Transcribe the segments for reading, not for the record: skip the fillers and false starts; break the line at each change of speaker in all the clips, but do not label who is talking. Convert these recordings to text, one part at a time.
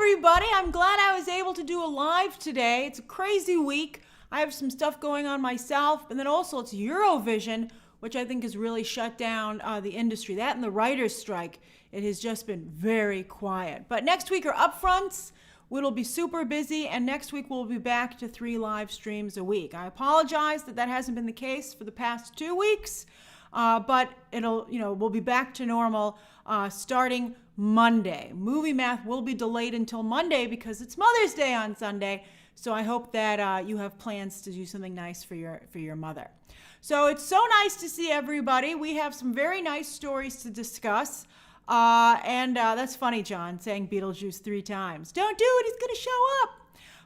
everybody. I'm glad I was able to do a live today. It's a crazy week. I have some stuff going on myself, and then also it's Eurovision, which I think has really shut down the industry. That and the writer's strike, it has just been very quiet. But next week are upfronts. It'll be super busy, and next week we'll be back to 3 live streams a week. I apologize that hasn't been the case for the past 2 weeks, but we'll be back to normal starting Monday. Movie Math will be delayed until Monday because it's Mother's Day on Sunday. So I hope that you have plans to do something nice for your mother. So it's so nice to see everybody. We have some very nice stories to discuss. And that's funny, John, saying Beetlejuice 3 times. Don't do it, he's going to show up.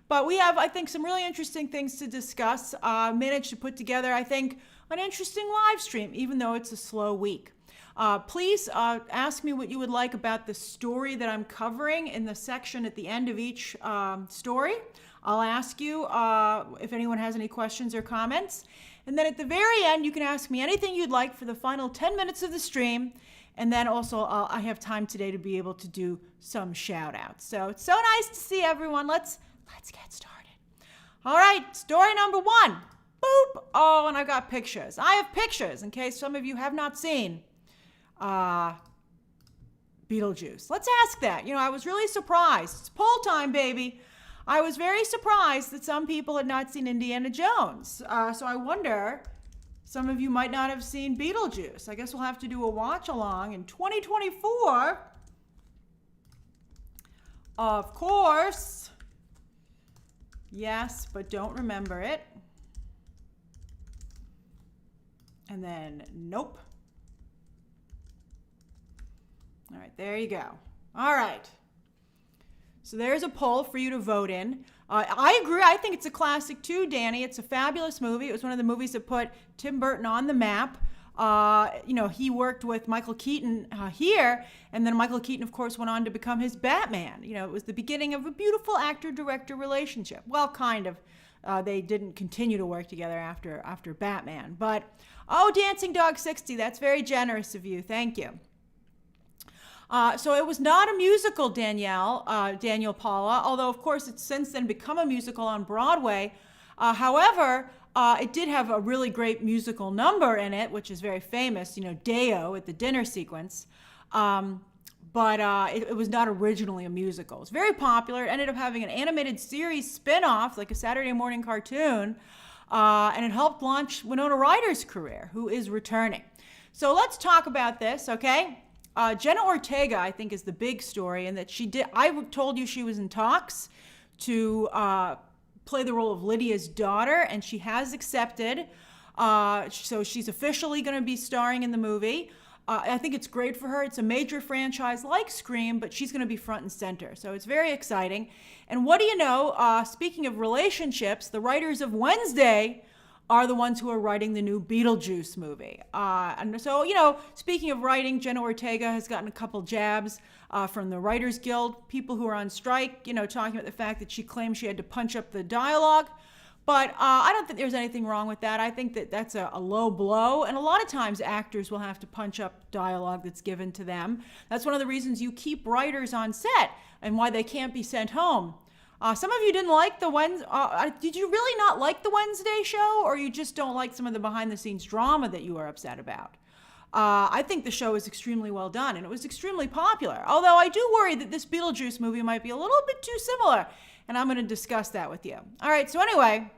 But we have, I think, some really interesting things to discuss. Managed to put together, I think, an interesting live stream, even though it's a slow week. Please ask me what you would like about the story that I'm covering in the section at the end of each story. I'll ask you if anyone has any questions or comments. And then at the very end, you can ask me anything you'd like for the final 10 minutes of the stream. And then also, I have time today to be able to do some shout outs. So it's so nice to see everyone. Let's get started. All right, story number 1. Boop. Oh, and I've got pictures. I have pictures in case some of you have not seen Beetlejuice. Let's ask that. I was really surprised. It's poll time, baby. I was very surprised that some people had not seen Indiana Jones. So I wonder, some of you might not have seen Beetlejuice. I guess we'll have to do a watch along in 2024. Of course. Yes, but don't remember it. And then, nope. All right, there you go. All right. So there's a poll for you to vote in. I agree. I think it's a classic too, Danny. It's a fabulous movie. It was one of the movies that put Tim Burton on the map. He worked with Michael Keaton here, and then Michael Keaton, of course, went on to become his Batman. It was the beginning of a beautiful actor-director relationship. Well, kind of. They didn't continue to work together after Batman. But, Dancing Dog 60, that's very generous of you. Thank you. So it was not a musical, Daniel Paula, although, of course, it's since then become a musical on Broadway. However, it did have a really great musical number in it, which is very famous, Deo at the dinner sequence. But it was not originally a musical. It's very popular. It ended up having an animated series spin-off, like a Saturday morning cartoon, and it helped launch Winona Ryder's career, who is returning. So let's talk about this, okay? Jenna Ortega, I think, is the big story, and that I told you she was in talks to play the role of Lydia's daughter, and she has accepted. So she's officially going to be starring in the movie. I think it's great for her. It's a major franchise like Scream, but she's going to be front and center. So it's very exciting. And what do you know? Speaking of relationships, the writers of Wednesday are the ones who are writing the new Beetlejuice movie. And so, speaking of writing, Jenna Ortega has gotten a couple jabs from the Writers Guild, people who are on strike, talking about the fact that she claims she had to punch up the dialogue. But I don't think there's anything wrong with that. I think that that's a low blow. And a lot of times actors will have to punch up dialogue that's given to them. That's one of the reasons you keep writers on set and why they can't be sent home. Some of you didn't like the Wednesday. Did you really not like the Wednesday show, or you just don't like some of the behind-the-scenes drama that you were upset about? I think the show is extremely well done, and it was extremely popular. Although I do worry that this Beetlejuice movie might be a little bit too similar, and I'm going to discuss that with you. All right, so anyway,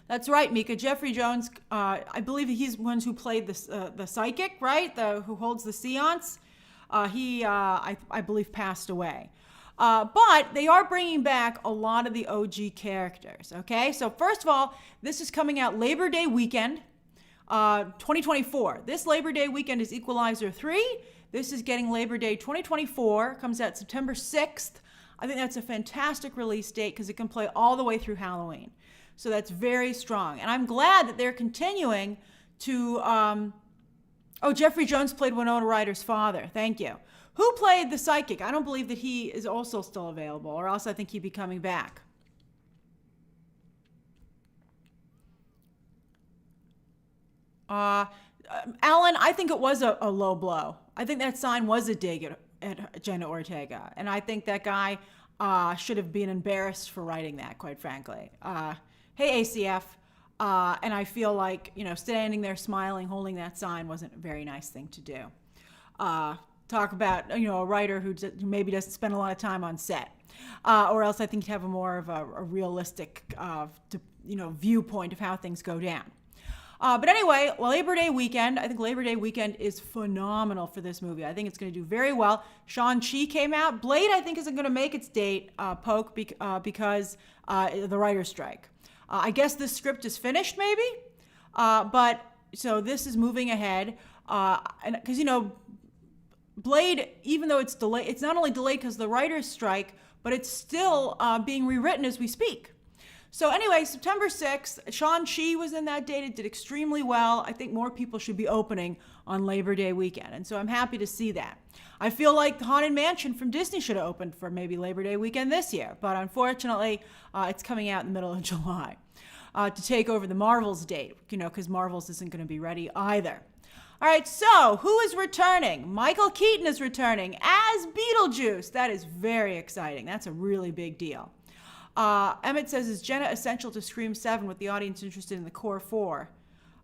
that's right, Mika. Jeffrey Jones, I believe he's the ones who played the psychic, right? Who holds the seance. I believe, passed away. But they are bringing back a lot of the OG characters, okay? So first of all, this is coming out Labor Day weekend, 2024. This Labor Day weekend is Equalizer 3. This is getting Labor Day 2024. Comes out September 6th. I think that's a fantastic release date because it can play all the way through Halloween. So that's very strong. And I'm glad that they're continuing to... Jeffrey Jones played Winona Ryder's father. Thank you. Who played the psychic? I don't believe that he is also still available, or else I think he'd be coming back. Alan, I think it was a low blow. I think that sign was a dig at Jenna Ortega. And I think that guy should have been embarrassed for writing that, quite frankly. Hey, ACF. And I feel like, standing there smiling, holding that sign wasn't a very nice thing to do. Talk about, a writer who maybe doesn't spend a lot of time on set. Or else I think he'd have more of a realistic, viewpoint of how things go down. But anyway, Labor Day weekend. I think Labor Day weekend is phenomenal for this movie. I think it's going to do very well. Shang-Chi came out. Blade, I think, isn't going to make its date, because the writer's strike. I guess this script is finished, maybe. But so this is moving ahead. And because, Blade, even though it's delayed, it's not only delayed because of the writer's strike, but it's still being rewritten as we speak. So anyway, September 6th, Shang-Chi was in that date. It did extremely well. I think more people should be opening on Labor Day weekend. And so I'm happy to see that. I feel like the Haunted Mansion from Disney should have opened for maybe Labor Day weekend this year. But unfortunately, it's coming out in the middle of July to take over the Marvels date, because Marvels isn't going to be ready either. All right, so who is returning? Michael Keaton is returning as Beetlejuice. That is very exciting. That's a really big deal. Emmett says, is Jenna essential to Scream 7 with the audience interested in the core 4?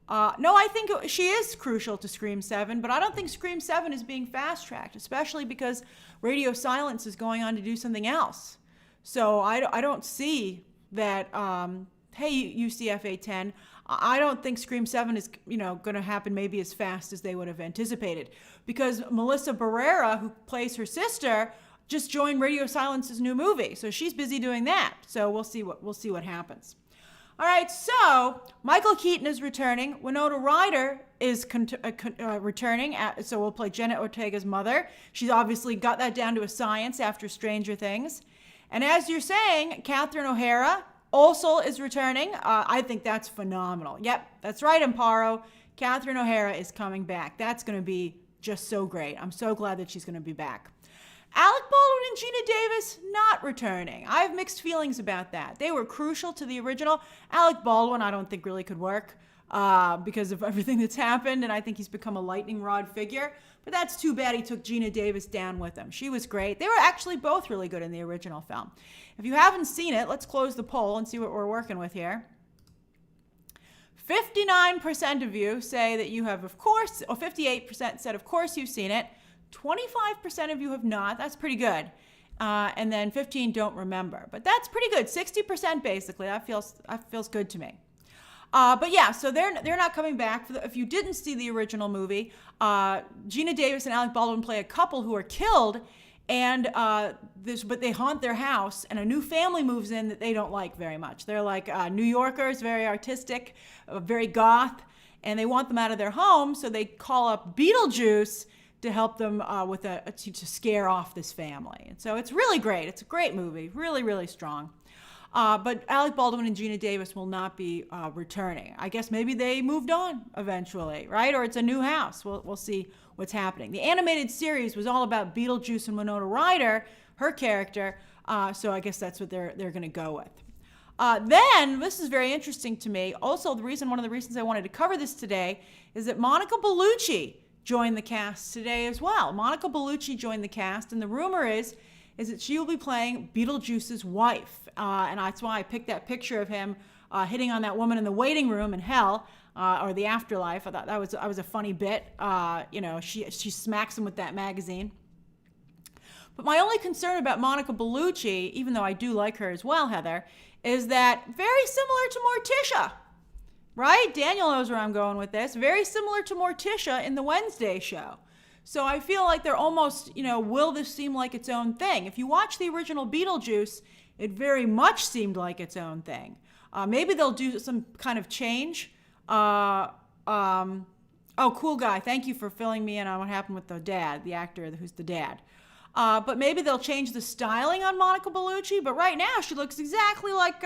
No, I think she is crucial to Scream 7, but I don't think Scream 7 is being fast-tracked, especially because Radio Silence is going on to do something else. So I don't see that, hey, UCF 810, I don't think Scream 7 is, going to happen maybe as fast as they would have anticipated. Because Melissa Barrera, who plays her sister, just joined Radio Silence's new movie. So she's busy doing that. So we'll see what happens. All right, so Michael Keaton is returning. Winona Ryder is returning. So we'll play Jenna Ortega's mother. She's obviously got that down to a science after Stranger Things. And as you're saying, Catherine O'Hara also is returning. I think that's phenomenal. Yep, that's right, Amparo. Catherine O'Hara is coming back. That's going to be just so great. I'm so glad that she's going to be back. Alec Baldwin and Gina Davis not returning. I have mixed feelings about that. They were crucial to the original. Alec Baldwin I don't think really could work because of everything that's happened, and I think he's become a lightning rod figure. But that's too bad he took Gina Davis down with him. She was great. They were actually both really good in the original film. If you haven't seen it, let's close the poll and see what we're working with here. 59% of you say that you have, of course, or 58% said, of course, you've seen it. 25% of you have not. That's pretty good. And then 15 don't remember. But that's pretty good. 60% basically. That feels good to me. But yeah, so they're not coming back. If you didn't see the original movie, Gina Davis and Alec Baldwin play a couple who are killed, but they haunt their house, and a new family moves in that they don't like very much. They're like New Yorkers, very artistic, very goth, and they want them out of their home, so they call up Beetlejuice to help them to scare off this family. And so it's really great. It's a great movie, really, really strong. But Alec Baldwin and Gina Davis will not be returning. I guess maybe they moved on eventually, right? Or it's a new house. We'll see what's happening. The animated series was all about Beetlejuice and Winona Ryder, her character. So I guess that's what they're going to go with. Then, this is very interesting to me. Also, one of the reasons I wanted to cover this today is that Monica Bellucci joined the cast today as well. Monica Bellucci joined the cast, and the rumor is that she will be playing Beetlejuice's wife. And that's why I picked that picture of him hitting on that woman in the waiting room in hell, or the afterlife. I thought that was a funny bit. She smacks him with that magazine. But my only concern about Monica Bellucci, even though I do like her as well, Heather, is that very similar to Morticia. Right? Daniel knows where I'm going with this. Very similar to Morticia in the Wednesday show. So I feel like they're almost, will this seem like its own thing? If you watch the original Beetlejuice, it very much seemed like its own thing. Maybe they'll do some kind of change. Oh, cool guy. Thank you for filling me in on what happened with the dad, the actor who's the dad. But maybe they'll change the styling on Monica Bellucci. But right now, she looks exactly like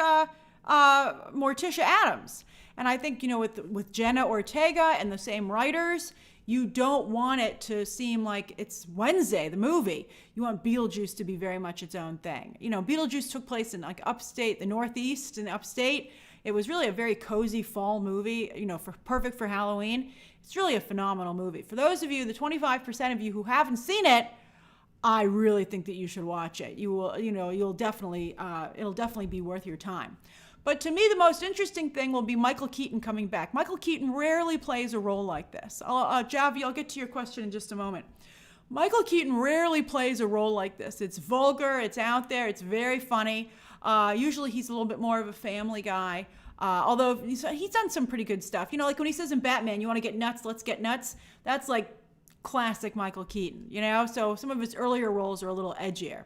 Morticia Addams. And I think, with Jenna Ortega and the same writers, you don't want it to seem like it's Wednesday, the movie. You want Beetlejuice to be very much its own thing. Beetlejuice took place in like upstate, the Northeast and upstate. It was really a very cozy fall movie, perfect for Halloween. It's really a phenomenal movie. For those of you, the 25% of you who haven't seen it, I really think that you should watch it. You will, you'll definitely, it'll definitely be worth your time. But to me, the most interesting thing will be Michael Keaton coming back. Michael Keaton rarely plays a role like this. Javi, I'll get to your question in just a moment. Michael Keaton rarely plays a role like this. It's vulgar, it's out there, it's very funny. Usually he's a little bit more of a family guy. Although he's done some pretty good stuff. Like when he says in Batman, you want to get nuts, let's get nuts. That's like classic Michael Keaton, So some of his earlier roles are a little edgier.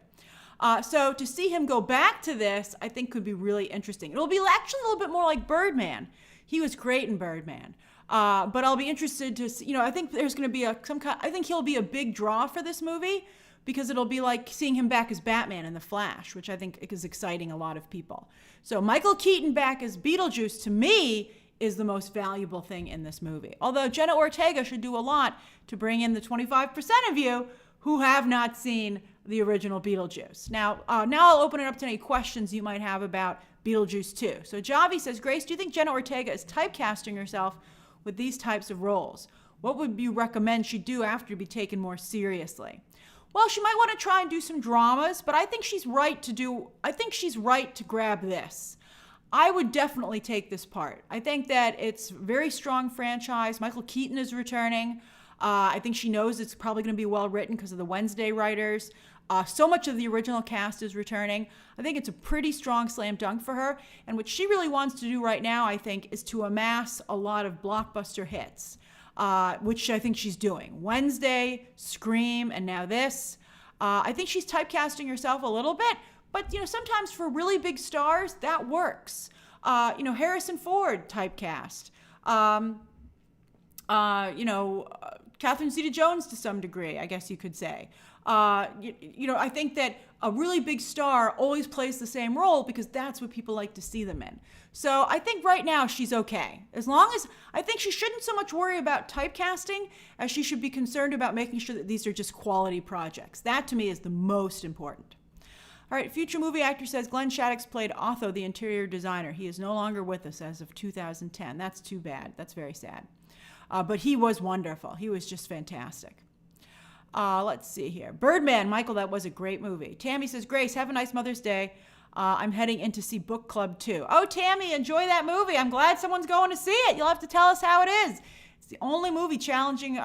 So to see him go back to this, I think could be really interesting. It'll be actually a little bit more like Birdman. He was great in Birdman. But I'll be interested to see, I think there's going to be I think he'll be a big draw for this movie because it'll be like seeing him back as Batman in The Flash, which I think is exciting a lot of people. So Michael Keaton back as Beetlejuice, to me, is the most valuable thing in this movie. Although Jenna Ortega should do a lot to bring in the 25% of you who have not seen the original Beetlejuice. Now I'll open it up to any questions you might have about Beetlejuice 2. So Javi says, Grace, do you think Jenna Ortega is typecasting herself with these types of roles? What would you recommend she do after to be taken more seriously? Well, she might want to try and do some dramas, but I think she's right to grab this. I would definitely take this part. I think that it's a very strong franchise. Michael Keaton is returning. I think she knows it's probably going to be well written because of the Wednesday writers. So much of the original cast is returning. I think it's a pretty strong slam dunk for her. And what she really wants to do right now, I think, is to amass a lot of blockbuster hits, which I think she's doing. Wednesday, Scream, and now this. I think she's typecasting herself a little bit, but sometimes for really big stars, that works. Harrison Ford typecast. Catherine Zeta-Jones to some degree, I guess you could say. I think that a really big star always plays the same role because that's what people like to see them in. So I think right now she's okay. I think she shouldn't so much worry about typecasting as she should be concerned about making sure that these are just quality projects. That to me is the most important. All right, future movie actor says Glenn Shaddix played Otho, the interior designer. He is no longer with us as of 2010. That's too bad. That's very sad. But he was wonderful. He was just fantastic. Let's see here. Birdman, Michael, that was a great movie. Tammy says, Grace, have a nice Mother's Day. I'm heading in to see Book Club 2. Oh, Tammy, enjoy that movie. I'm glad someone's going to see it. You'll have to tell us how it is. It's the only movie challenging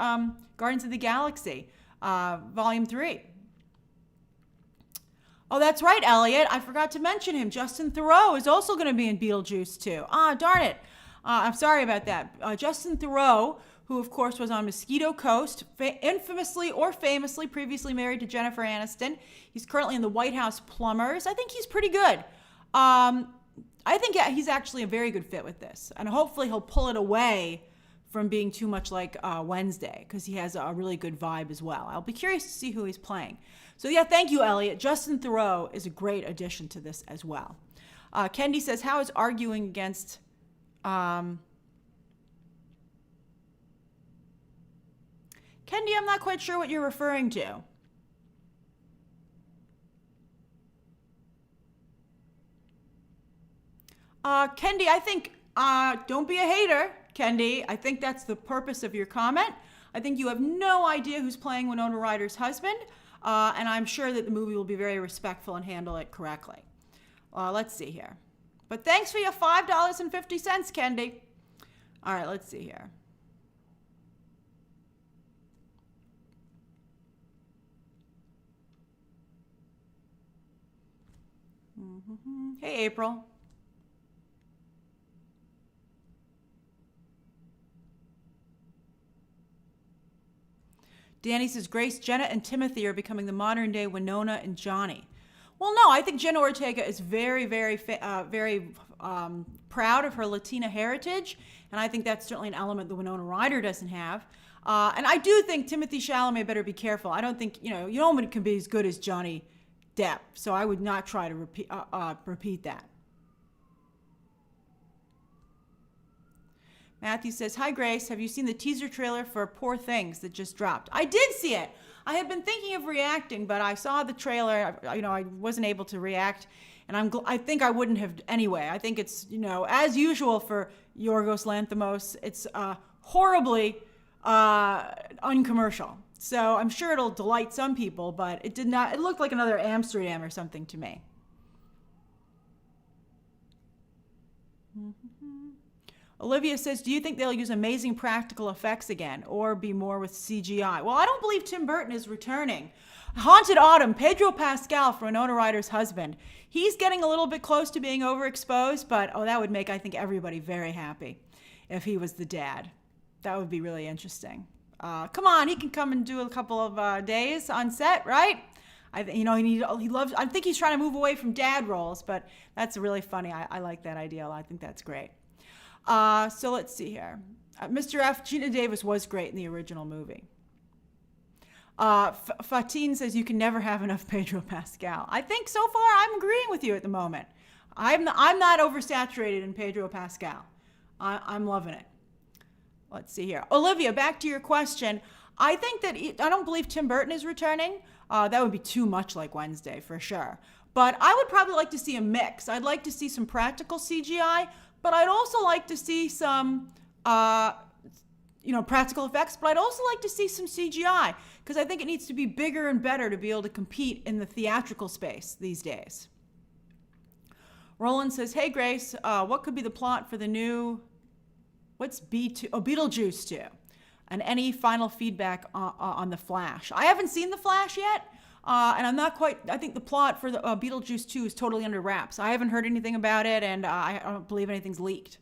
Guardians of the Galaxy, Volume 3. Oh, that's right, Elliot. I forgot to mention him. Justin Theroux is also going to be in Beetlejuice 2. Darn it. I'm sorry about that. Justin Theroux, who of course was on Mosquito Coast, infamously or famously previously married to Jennifer Aniston. He's currently in the White House Plumbers. I think he's pretty good. I think he's actually a very good fit with this. And hopefully he'll pull it away from being too much like Wednesday, because he has a really good vibe as well. I'll be curious to see who he's playing. So yeah, thank you, Elliot. Justin Theroux is a great addition to this as well. Kendi says, how is arguing against... Kendi, I'm not quite sure what you're referring to. Kendi, I think, don't be a hater, Kendi. I think that's the purpose of your comment. I think you have no idea who's playing Winona Ryder's husband, and I'm sure that the movie will be very respectful and handle it correctly. Let's see here. But thanks for your $5.50, Kendi. All right, let's see here. Hey, April. Danny says, Grace, Jenna, and Timothy are becoming the modern day Winona and Johnny. Well, no, I think Jenna Ortega is very, very, very proud of her Latina heritage, and I think that's certainly an element that Winona Ryder doesn't have. And I do think Timothy Chalamet better be careful. I don't think, no one can be as good as Johnny Depp, so I would not try to repeat that. Matthew says, hi, Grace. Have you seen the teaser trailer for Poor Things that just dropped? I did see it. I had been thinking of reacting, but I saw the trailer. I wasn't able to react, and I think I wouldn't have anyway. I think it's, as usual for Yorgos Lanthimos, it's horribly uncommercial. So I'm sure it'll delight some people, but it did not. It looked like another Amsterdam or something to me. Olivia says, do you think they'll use amazing practical effects again or be more with CGI? Well, I don't believe Tim Burton is returning. Haunted Autumn, Pedro Pascal, for Winona Ryder's husband. He's getting a little bit close to being overexposed, but that would make, I think, everybody very happy if he was the dad. That would be really interesting. Come on, he can come and do a couple of days on set, right? He loves. I think he's trying to move away from dad roles, but that's really funny. I like that idea. I think that's great. So let's see here. Mr. F, Gina Davis was great in the original movie. Fatine says you can never have enough Pedro Pascal. I think so far I'm agreeing with you at the moment. I'm not oversaturated in Pedro Pascal. I'm loving it. Let's see here. Olivia, back to your question. I think that I don't believe Tim Burton is returning. That would be too much like Wednesday for sure. But I would probably like to see a mix. I'd like to see some practical CGI, but I'd also like to see some, practical effects. But I'd also like to see some CGI because I think it needs to be bigger and better to be able to compete in the theatrical space these days. Roland says, "Hey Grace, what could be the plot for the new? What's B2? Oh, Beetlejuice 2. And any final feedback on The Flash? I haven't seen The Flash yet, and I'm not quite. I think the plot for the Beetlejuice 2 is totally under wraps. I haven't heard anything about it, and I don't believe anything's leaked.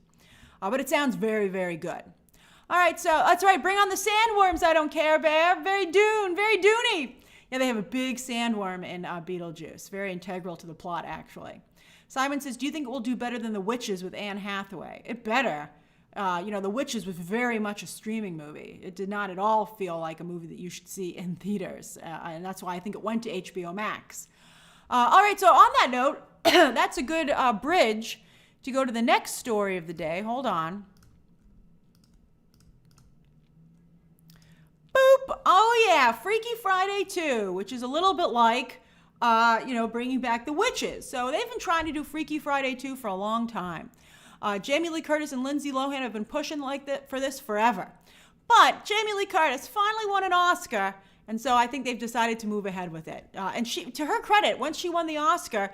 But it sounds very, very good. All right, so that's right. Bring on the sandworms. I don't care, Bear. Very Doony. Yeah, they have a big sandworm in Beetlejuice. Very integral to the plot, actually. Simon says, do you think it will do better than The Witches with Anne Hathaway? It better. The Witches was very much a streaming movie. It did not at all feel like a movie that you should see in theaters. And that's why I think it went to HBO Max. All right, so on that note, that's a good bridge to go to the next story of the day. Hold on. Boop. Oh, yeah, Freaky Friday 2, which is a little bit like, bringing back The Witches. So they've been trying to do Freaky Friday 2 for a long time. Jamie Lee Curtis and Lindsay Lohan have been pushing like that for this forever. But Jamie Lee Curtis finally won an Oscar, and so I think they've decided to move ahead with it. And she, to her credit, once she won the Oscar,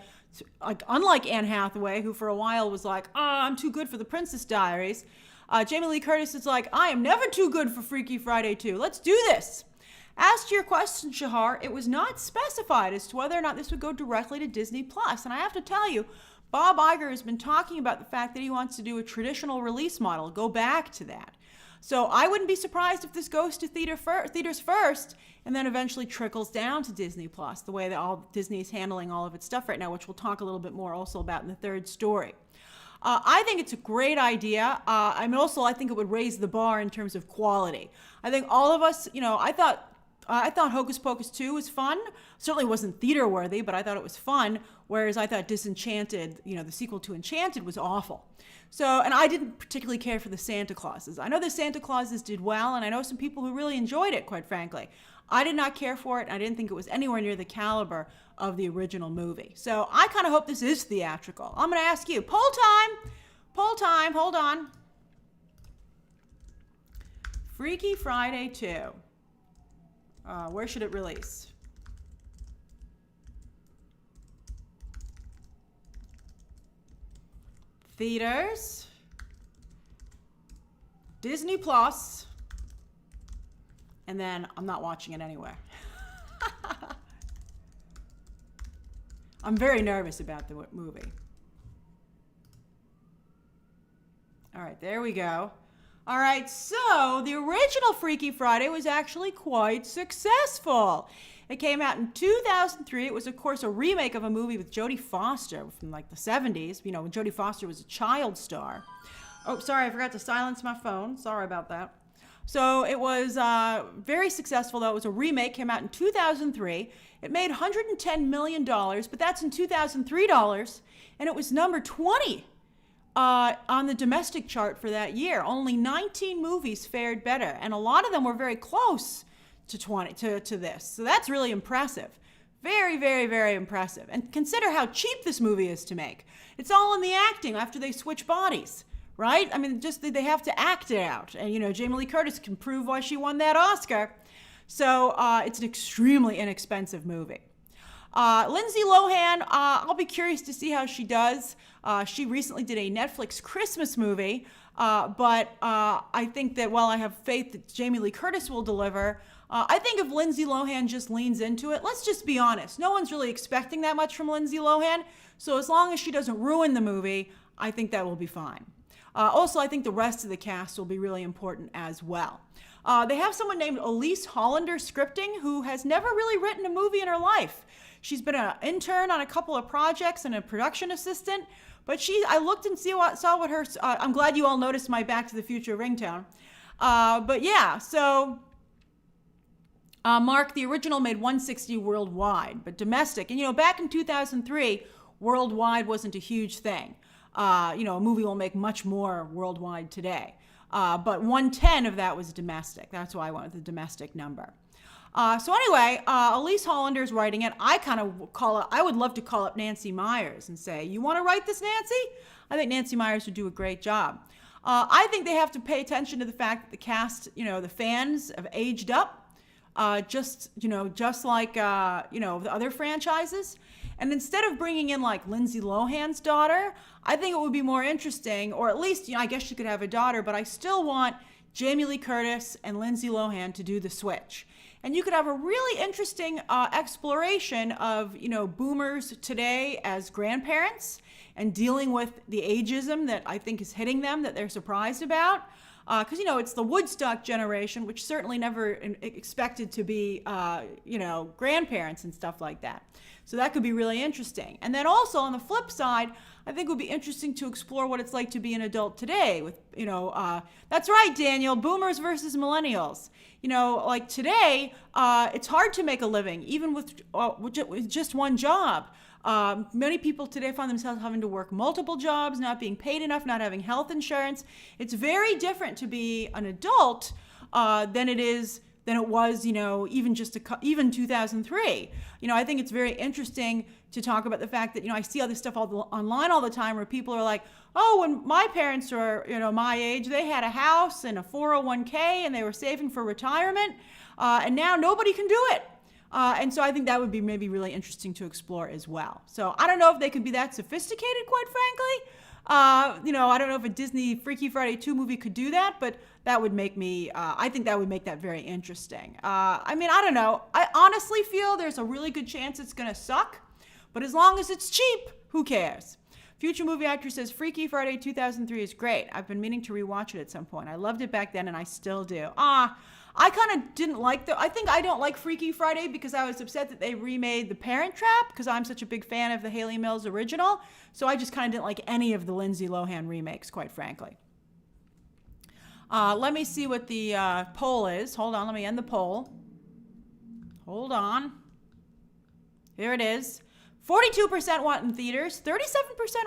unlike Anne Hathaway, who for a while was like, I'm too good for The Princess Diaries, Jamie Lee Curtis is like, I am never too good for Freaky Friday 2. Let's do this. As to your question, Shahar, it was not specified as to whether or not this would go directly to Disney+. And I have to tell you, Bob Iger has been talking about the fact that he wants to do a traditional release model, go back to that. So I wouldn't be surprised if this goes to theaters first and then eventually trickles down to Disney+, the way that Disney is handling all of its stuff right now, which we'll talk a little bit more also about in the third story. I think it's a great idea. I think it would raise the bar in terms of quality. I think all of us, I thought Hocus Pocus 2 was fun. Certainly wasn't theater worthy, but I thought it was fun. Whereas I thought Disenchanted, the sequel to Enchanted, was awful. So, and I didn't particularly care for the Santa Clauses. I know the Santa Clauses did well, and I know some people who really enjoyed it, quite frankly. I did not care for it, and I didn't think it was anywhere near the caliber of the original movie. So I kind of hope this is theatrical. I'm going to ask you, poll time, hold on. Freaky Friday 2. Where should it release? Theaters, Disney Plus, and then I'm not watching it anywhere. I'm very nervous about the movie. All right, there we go. All right, so the original Freaky Friday was actually quite successful. It came out in 2003. It was, of course, a remake of a movie with Jodie Foster from like the 70s, when Jodie Foster was a child star. Oh, sorry, I forgot to silence my phone. Sorry about that. So it was very successful, though. It was a remake, came out in 2003. It made $110 million, but that's in 2003 dollars, and it was number 20 on the domestic chart for that year. Only 19 movies fared better, and a lot of them were very close to this. So that's really impressive. Very, very, very impressive. And consider how cheap this movie is to make. It's all in the acting after they switch bodies, right? I mean, just they have to act it out. And, Jamie Lee Curtis can prove why she won that Oscar. So it's an extremely inexpensive movie. Lindsay Lohan, I'll be curious to see how she does. She recently did a Netflix Christmas movie, but I think that while I have faith that Jamie Lee Curtis will deliver, I think if Lindsay Lohan just leans into it, let's just be honest, no one's really expecting that much from Lindsay Lohan, so as long as she doesn't ruin the movie, I think that will be fine. Also, I think the rest of the cast will be really important as well. They have someone named Elise Hollander scripting who has never really written a movie in her life. She's been an intern on a couple of projects and a production assistant, but I looked and saw what her, I'm glad you all noticed my Back to the Future ringtone. But yeah, so Mark, the original made 160 worldwide, but domestic. And back in 2003, worldwide wasn't a huge thing. A movie will make much more worldwide today. But 110 of that was domestic. That's why I went with the domestic number. So anyway, Elise Hollander's writing it. I would love to call up Nancy Meyers and say, you want to write this, Nancy? I think Nancy Meyers would do a great job. I think they have to pay attention to the fact that the cast, the fans have aged up, just like, the other franchises. And instead of bringing in like Lindsay Lohan's daughter, I think it would be more interesting, or at least, I guess she could have a daughter, but I still want Jamie Lee Curtis and Lindsay Lohan to do the switch. And you could have a really interesting exploration of, boomers today as grandparents and dealing with the ageism that I think is hitting them that they're surprised about. Because, it's the Woodstock generation, which certainly never expected to be, grandparents and stuff like that. So that could be really interesting. And then also on the flip side, I think it would be interesting to explore what it's like to be an adult today with, that's right, Daniel, boomers versus millennials. Like today, it's hard to make a living, even with just one job. Many people today find themselves having to work multiple jobs, not being paid enough, not having health insurance. It's very different to be an adult than it was, even 2003. I think it's very interesting to talk about the fact that, I see all this stuff online all the time where people are like, oh, when my parents were, my age, they had a house and a 401k and they were saving for retirement, and now nobody can do it. And so I think that would be maybe really interesting to explore as well. So I don't know if they could be that sophisticated, quite frankly. I don't know if a Disney Freaky Friday 2 movie could do that, but that would make me, I think that would make that very interesting. I don't know. I honestly feel there's a really good chance it's going to suck, but as long as it's cheap, who cares? Future Movie Actor says, Freaky Friday 2003 is great. I've been meaning to rewatch it at some point. I loved it back then and I still do. I kind of didn't like I think I don't like Freaky Friday because I was upset that they remade The Parent Trap because I'm such a big fan of the Haley Mills original. So I just kind of didn't like any of the Lindsay Lohan remakes, quite frankly. Let me see what the poll is. Hold on, let me end the poll. Hold on. Here it is. 42% want in theaters, 37%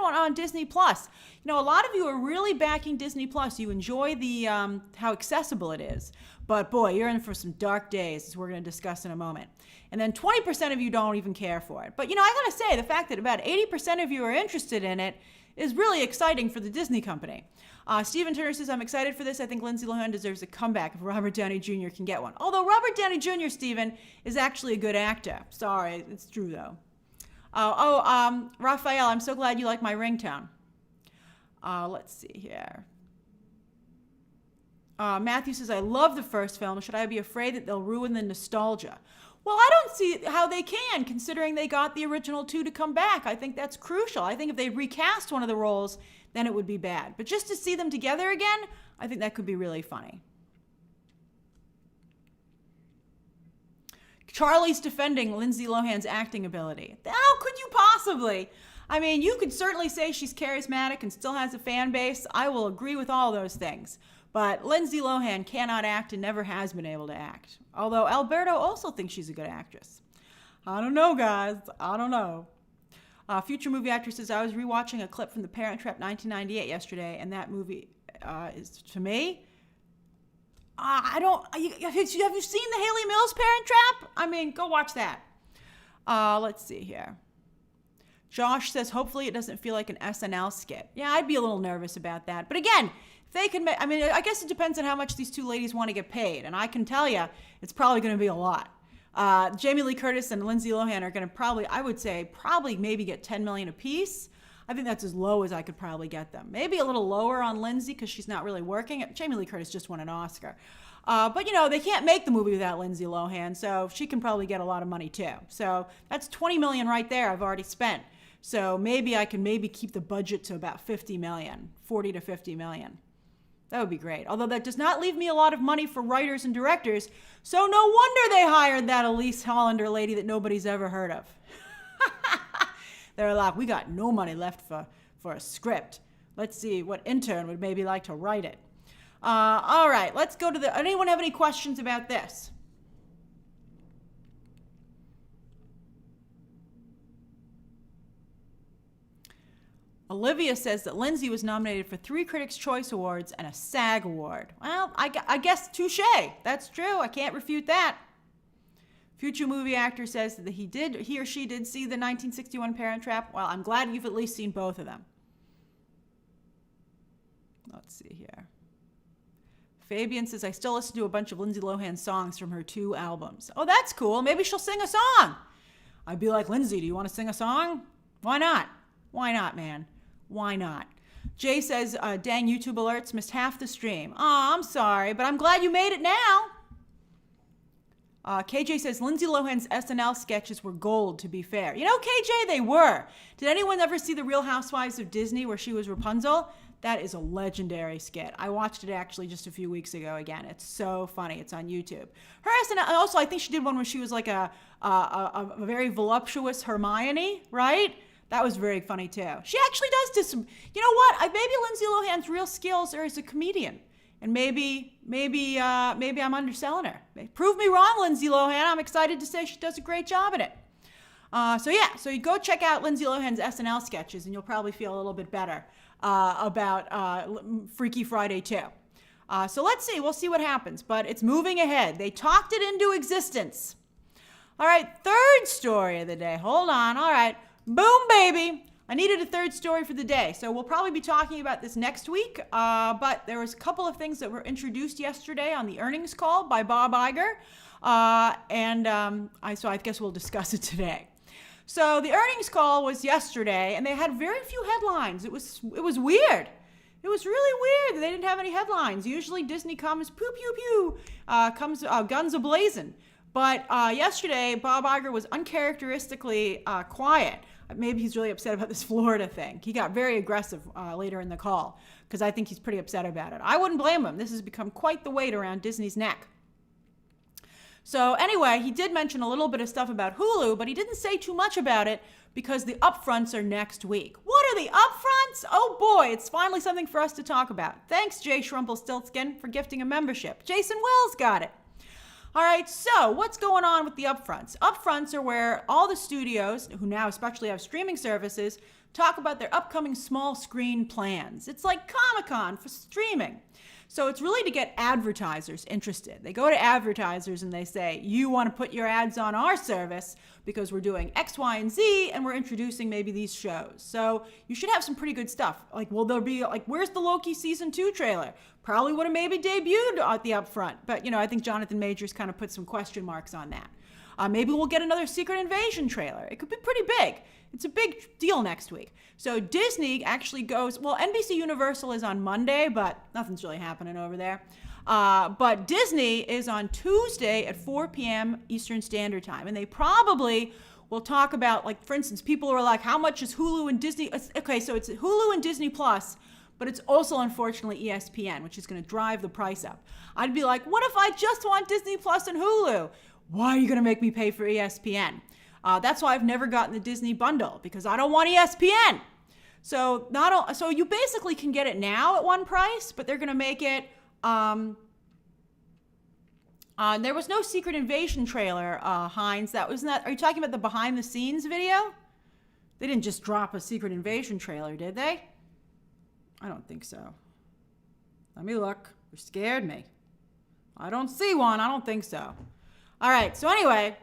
want on Disney Plus. A lot of you are really backing Disney Plus. You enjoy the how accessible it is. But boy, you're in for some dark days, as we're going to discuss in a moment. And then 20% of you don't even care for it. But I got to say, the fact that about 80% of you are interested in it is really exciting for the Disney company. Stephen Turner says, I'm excited for this. I think Lindsay Lohan deserves a comeback if Robert Downey Jr. can get one. Although Robert Downey Jr., Stephen, is actually a good actor. Sorry, it's true though. Raphael, I'm so glad you like my ringtone. Let's see here. Matthew says, I love the first film. Should I be afraid that they'll ruin the nostalgia? Well, I don't see how they can, considering they got the original two to come back. I think that's crucial. I think if they recast one of the roles, then it would be bad. But just to see them together again, I think that could be really funny. Charlie's defending Lindsay Lohan's acting ability. How could you possibly? You could certainly say she's charismatic and still has a fan base. I will agree with all those things. But Lindsay Lohan cannot act and never has been able to act. Although Alberto also thinks she's a good actress. I don't know, guys. I don't know. Future Movie Actor says, I was rewatching a clip from The Parent Trap 1998 yesterday, and that movie is, to me, have you seen the Haley Mills Parent Trap? Go watch that. Let's see here. Josh says, hopefully it doesn't feel like an SNL skit. Yeah, I'd be a little nervous about that. But again, if they can make, I mean, I guess it depends on how much these two ladies want to get paid. And I can tell you, it's probably going to be a lot. Jamie Lee Curtis and Lindsay Lohan are going to probably, I would say, probably maybe get $10 million apiece. I think that's as low as I could probably get them. Maybe a little lower on Lindsay because she's not really working. Jamie Lee Curtis just won an Oscar. But, you know, they can't make the movie without Lindsay Lohan, so she can probably get a lot of money too. So that's $20 million right there I've already spent. So maybe I can keep the budget to about $50 million, $40 to $50 million. That would be great. Although that does not leave me a lot of money for writers and directors, so no wonder they hired that Elise Hollander lady that nobody's ever heard of. They're like, we got no money left for a script. Let's see what intern would maybe like to write it. All right, let's go to anyone have any questions about this? Olivia says that Lindsay was nominated for 3 Critics' Choice Awards and a SAG Award. Well, I guess touche. That's true. I can't refute that. Future movie actor says that he or she did see the 1961 Parent Trap. Well, I'm glad you've at least seen both of them. Let's see here. Fabian says, I still listen to a bunch of Lindsay Lohan songs from her 2 albums. Oh, that's cool. Maybe she'll sing a song. I'd be like, Lindsay, do you want to sing a song? Why not? Why not, man? Why not? Jay says, dang, YouTube alerts missed half the stream. Oh, I'm sorry, but I'm glad you made it now. KJ says, Lindsay Lohan's SNL sketches were gold, to be fair. You know, KJ, they were. Did anyone ever see The Real Housewives of Disney where she was Rapunzel? That is a legendary skit. I watched it actually just a few weeks ago again. It's so funny. It's on YouTube. Her SNL, also, I think she did one where she was like a very voluptuous Hermione, right? That was very funny too. She actually does do some, you know what? Maybe Lindsay Lohan's real skills are as a comedian. And maybe I'm underselling her. Prove me wrong, Lindsay Lohan. I'm excited to say she does a great job at it. So you go check out Lindsay Lohan's SNL sketches and you'll probably feel a little bit better about Freaky Friday 2. So let's see. We'll see what happens. But it's moving ahead. They talked it into existence. All right, third story of the day. Hold on. All right. Boom, baby. I needed a third story for the day. So we'll probably be talking about this next week. But there was a couple of things that were introduced yesterday on the earnings call by Bob Iger. So I guess we'll discuss it today. So the earnings call was yesterday, and they had very few headlines. It was weird. It was really weird. They didn't have any headlines. Usually Disney comes, pew, pew, pew, comes guns a-blazing. But yesterday, Bob Iger was uncharacteristically quiet. Maybe he's really upset about this Florida thing. He got very aggressive later in the call because I think he's pretty upset about it. I wouldn't blame him. This has become quite the weight around Disney's neck. So anyway, he did mention a little bit of stuff about Hulu, but he didn't say too much about it because the upfronts are next week. What are the upfronts? Oh boy, it's finally something for us to talk about. Thanks, Jay Schrumpelstiltskin, for gifting a membership. Jason Wells got it. All right, so what's going on with the upfronts? Upfronts are where all the studios, who now especially have streaming services, talk about their upcoming small screen plans. It's like Comic-Con for streaming. So it's really to get advertisers interested. They go to advertisers and they say, you want to put your ads on our service because we're doing X, Y, and Z, and we're introducing maybe these shows. So you should have some pretty good stuff. Like, will there be, like, where's the Loki Season 2 trailer? Probably would have maybe debuted at the upfront. But, you know, I think Jonathan Majors kind of put some question marks on that. Maybe we'll get another Secret Invasion trailer. It could be pretty big. It's a big deal next week. So Disney actually goes, well, NBC Universal is on Monday, but nothing's really happening over there. But Disney is on Tuesday at 4 p.m. Eastern Standard Time. And they probably will talk about, like, for instance, people are like, how much is Hulu and Disney? Okay, so it's Hulu and Disney Plus, but it's also, unfortunately, ESPN, which is going to drive the price up. I'd be like, what if I just want Disney Plus and Hulu? Why are you going to make me pay for ESPN? That's why I've never gotten the Disney bundle, because I don't want ESPN. So you basically can get it now at one price, but they're going to make it. There was no Secret Invasion trailer, Hines. Are you talking about the behind the scenes video? They didn't just drop a Secret Invasion trailer, did they? I don't think so. Let me look. You scared me. I don't see one. I don't think so. All right. So anyway,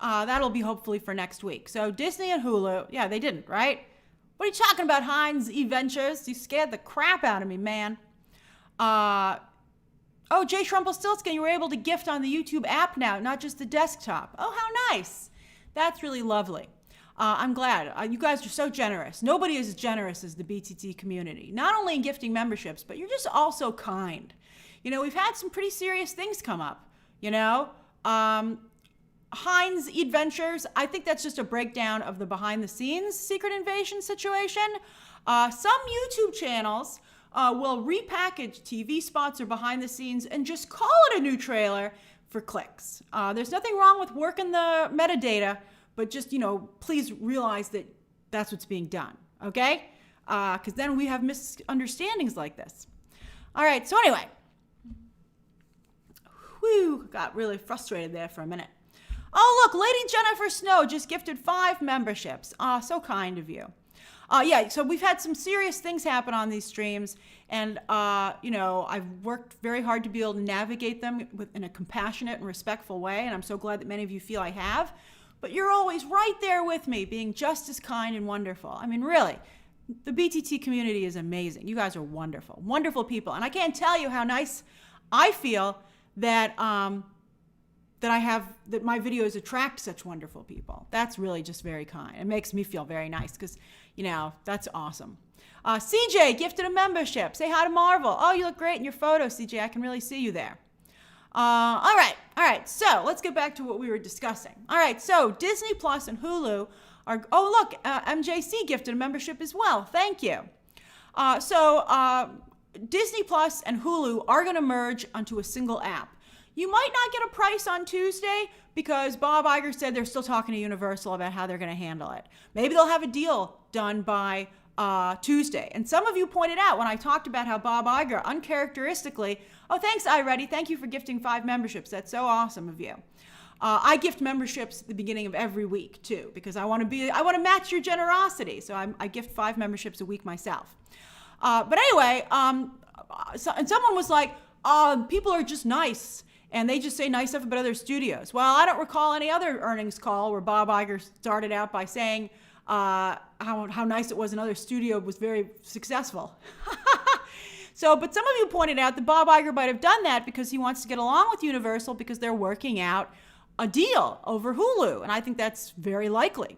that'll be hopefully for next week. So Disney and Hulu, yeah, they didn't, right? What are you talking about, Heinz E-Ventures? You scared the crap out of me, man. Oh, Jay Schrumpelstiltskin, you were able to gift on the YouTube app now, not just the desktop. Oh, how nice. That's really lovely. I'm glad. You guys are so generous. Nobody is as generous as the BTT community. Not only in gifting memberships, but you're just also kind. You know, we've had some pretty serious things come up, you know. Heinz Adventures, I think that's just a breakdown of the behind-the-scenes Secret Invasion situation. Some YouTube channels will repackage TV spots or behind the scenes and just call it a new trailer for clicks. There's nothing wrong with working the metadata, but just, you know, please realize that that's what's being done, okay? Because then we have misunderstandings like this. All right, so anyway. Whew, got really frustrated there for a minute. Oh, look, Lady Jennifer Snow just gifted 5 memberships. So kind of you. Yeah, so we've had some serious things happen on these streams, and, you know, I've worked very hard to be able to navigate them in a compassionate and respectful way, and I'm so glad that many of you feel I have. But you're always right there with me, being just as kind and wonderful. I mean, really, the BTT community is amazing. You guys are wonderful, wonderful people. And I can't tell you how nice I feel that that my videos attract such wonderful people. That's really just very kind. It makes me feel very nice because, you know, that's awesome. CJ gifted a membership. Say hi to Marvel. Oh, you look great in your photo, CJ. I can really see you there. All right. So let's get back to what we were discussing. All right. So Disney Plus and Hulu are. Oh, look, MJC gifted a membership as well. Thank you. Disney Plus and Hulu are going to merge onto a single app. You might not get a price on Tuesday because Bob Iger said they're still talking to Universal about how they're going to handle it. Maybe they'll have a deal done by Tuesday. And some of you pointed out when I talked about how Bob Iger uncharacteristically, oh, thanks, iReady. Thank you for gifting 5 memberships. That's so awesome of you. I gift memberships at the beginning of every week too, because I want to match your generosity. So I gift 5 memberships a week myself. But anyway, and someone was like, people are just nice. And they just say nice stuff about other studios. Well, I don't recall any other earnings call where Bob Iger started out by saying how nice it was another studio was very successful. But some of you pointed out that Bob Iger might have done that because he wants to get along with Universal because they're working out a deal over Hulu. And I think that's very likely.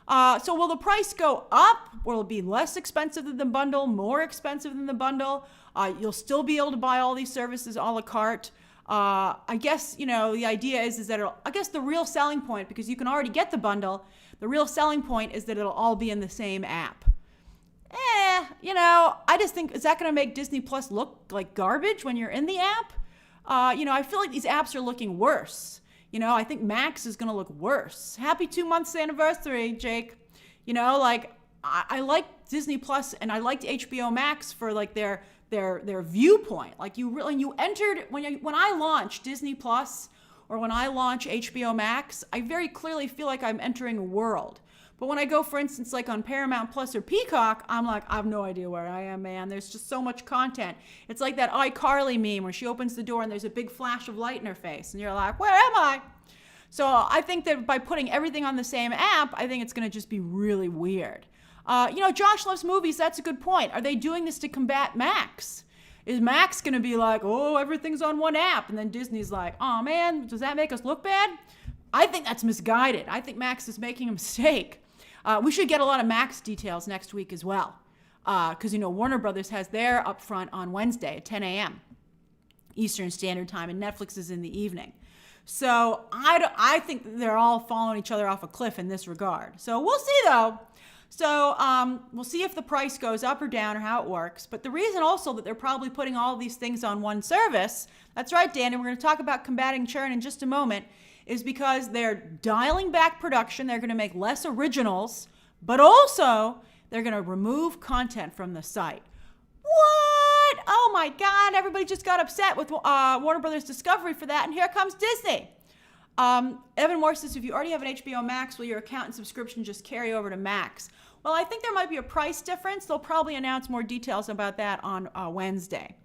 So will the price go up? Will it be less expensive than the bundle, more expensive than the bundle? You'll still be able to buy all these services a la carte. I guess, you know, the idea is that I guess the real selling point, because you can already get the bundle, the real selling point is that it'll all be in the same app. You know, I just think, is that going to make Disney Plus look like garbage when you're in the app? You know, I feel like these apps are looking worse. You know, I think Max is going to look worse. Happy 2 months anniversary, Jake. You know, like, I like Disney Plus and I liked HBO Max for like their viewpoint. Like you entered when I launch Disney Plus or when I launch HBO Max, I very clearly feel like I'm entering a world. But when I go, for instance, like on Paramount Plus or Peacock, I'm like, I have no idea where I am, man. There's just so much content. It's like that iCarly meme where she opens the door and there's a big flash of light in her face. And you're like, where am I? So I think that by putting everything on the same app, I think it's going to just be really weird. You know, Josh Loves Movies, that's a good point. Are they doing this to combat Max? Is Max going to be like, oh, everything's on one app? And then Disney's like, oh, man, does that make us look bad? I think that's misguided. I think Max is making a mistake. We should get a lot of Max details next week as well. Because, you know, Warner Brothers has their upfront on Wednesday at 10 a.m. Eastern Standard Time, and Netflix is in the evening. So I think they're all following each other off a cliff in this regard. So we'll see, though. So we'll see if the price goes up or down or how it works. But the reason also that they're probably putting all these things on one service, that's right, Danny, we're going to talk about combating churn in just a moment, is because they're dialing back production. They're going to make less originals, but also they're going to remove content from the site. What? Oh my God, everybody just got upset with Warner Brothers Discovery for that, and here comes Disney. Evan Moore says, if you already have an HBO Max, will your account and subscription just carry over to Max? Well, I think there might be a price difference. They'll probably announce more details about that on Wednesday.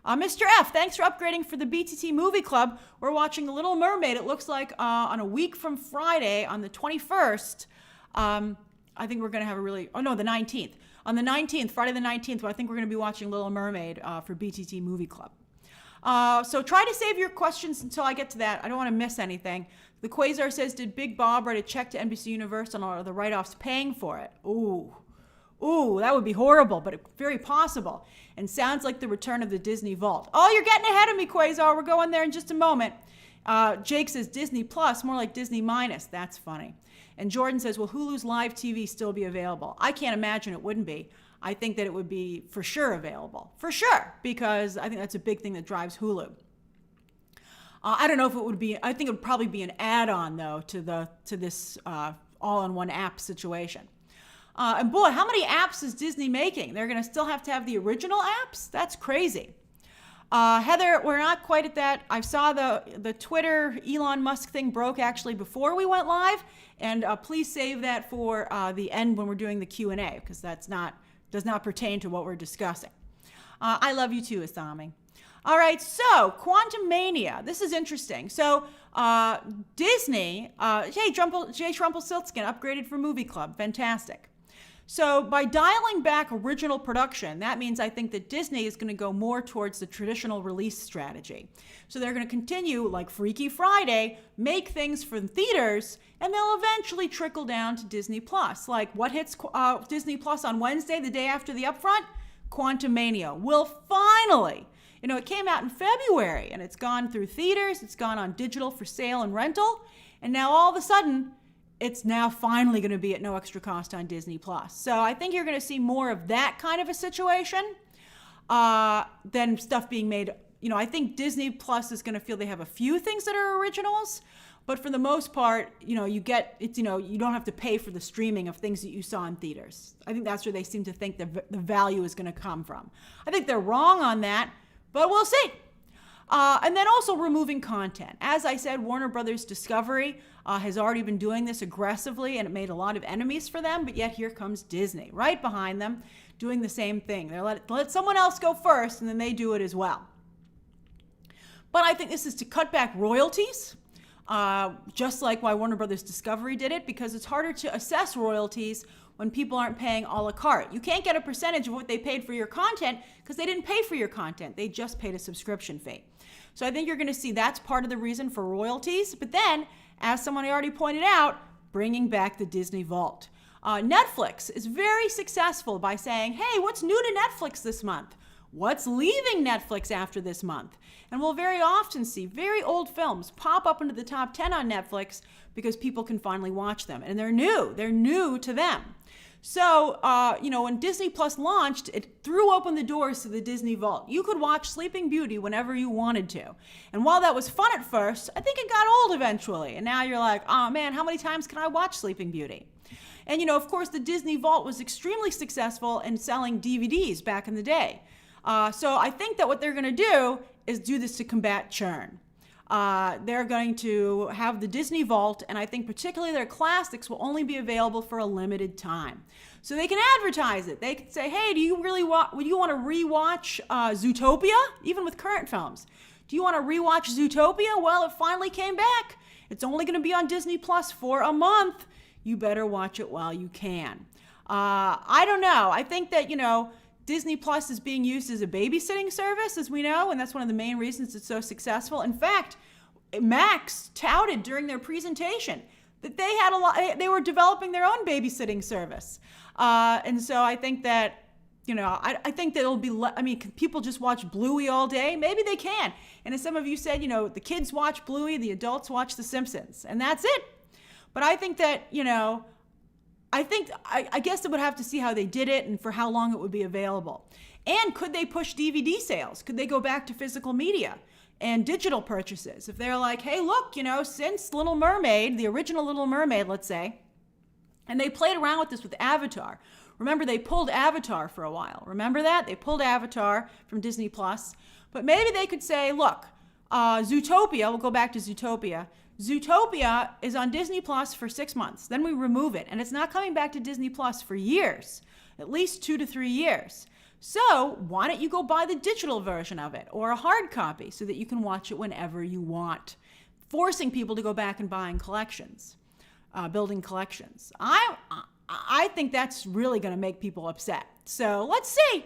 Mr. F, thanks for upgrading for the BTT Movie Club. We're watching The Little Mermaid. It looks like on a week from Friday, on the 21st, I think we're going to have the 19th. on the 19th, Friday the 19th, I think we're going to be watching Little Mermaid for BTT Movie Club. So try to save your questions until I get to that. I don't want to miss anything. The Quasar says, did Big Bob write a check to NBC Universal on all the write-offs paying for it? Ooh, that would be horrible, but very possible. And sounds like the return of the Disney Vault. Oh, you're getting ahead of me, Quasar. We're going there in just a moment. Jake says Disney Plus, more like Disney Minus. That's funny. And Jordan says, will Hulu's live TV still be available? I can't imagine it wouldn't be. I think that it would be for sure available. For sure, because I think that's a big thing that drives Hulu. I don't know if it would be, I think it would probably be an add-on, though, to this all-in-one app situation. And boy, how many apps is Disney making? They're going to still have to have the original apps? That's crazy. Heather, we're not quite at that. I saw the Twitter Elon Musk thing broke actually before we went live, and please save that for the end when we're doing the Q&A, because does not pertain to what we're discussing. I love you too, Asami. All right, so Quantum Mania. This is interesting. So Disney, Jay Trumpelstiltskin upgraded for Movie Club. Fantastic. So by dialing back original production, that means I think that Disney is going to go more towards the traditional release strategy. So they're going to continue, like Freaky Friday, make things for theaters, and they'll eventually trickle down to Disney Plus. Like what hits Disney Plus on Wednesday, the day after the upfront? Quantum Mania will finally, it came out in February, and it's gone through theaters, it's gone on digital for sale and rental, and now all of a sudden, it's now finally going to be at no extra cost on Disney Plus. So I think you're going to see more of that kind of a situation than stuff being made. I think Disney Plus is going to feel they have a few things that are originals, but for the most part, you don't have to pay for the streaming of things that you saw in theaters. I think that's where they seem to think the value is going to come from. I think they're wrong on that, but we'll see. And then also removing content. As I said, Warner Brothers Discovery has already been doing this aggressively, and it made a lot of enemies for them, but yet here comes Disney right behind them doing the same thing. They let someone else go first, and then they do it as well. But I think this is to cut back royalties, just like why Warner Brothers Discovery did it, because it's harder to assess royalties when people aren't paying a la carte. You can't get a percentage of what they paid for your content because they didn't pay for your content. They just paid a subscription fee. So I think you're going to see that's part of the reason for royalties. But then, as someone already pointed out, bringing back the Disney Vault. Netflix is very successful by saying, hey, what's new to Netflix this month? What's leaving Netflix after this month? And we'll very often see very old films pop up into the top 10 on Netflix because people can finally watch them. And they're new to them. So, when Disney Plus launched, it threw open the doors to the Disney Vault. You could watch Sleeping Beauty whenever you wanted to. And while that was fun at first, I think it got old eventually. And now you're like, oh man, how many times can I watch Sleeping Beauty? And, of course, the Disney Vault was extremely successful in selling DVDs back in the day. So I think that what they're going to do is do this to combat churn. They're going to have the Disney Vault, and I think particularly their classics will only be available for a limited time. So they can advertise it. They can say, hey, would you want to rewatch Zootopia? Even with current films. Do you want to rewatch Zootopia? Well, it finally came back. It's only going to be on Disney Plus for a month. You better watch it while you can. I don't know. I think that, Disney Plus is being used as a babysitting service, as we know, and that's one of the main reasons it's so successful. In fact, Max touted during their presentation that they were developing their own babysitting service. And so I think that, I think that it'll be, can people just watch Bluey all day? Maybe they can. And as some of you said, the kids watch Bluey, the adults watch The Simpsons, and that's it. But I think that, I guess they would have to see how they did it and for how long it would be available. And could they push DVD sales? Could they go back to physical media and digital purchases? If they're like, hey, look, since Little Mermaid, the original Little Mermaid, let's say, and they played around with this with Avatar. Remember, they pulled Avatar for a while. Remember that? They pulled Avatar from Disney Plus. But maybe they could say, look, Zootopia, we'll go back to Zootopia. Zootopia is on Disney Plus for 6 months. Then we remove it. And it's not coming back to Disney Plus for years, at least 2 to 3 years. So why don't you go buy the digital version of it or a hard copy so that you can watch it whenever you want, forcing people to go back and buying collections, building collections. I I think that's really going to make people upset. So let's see.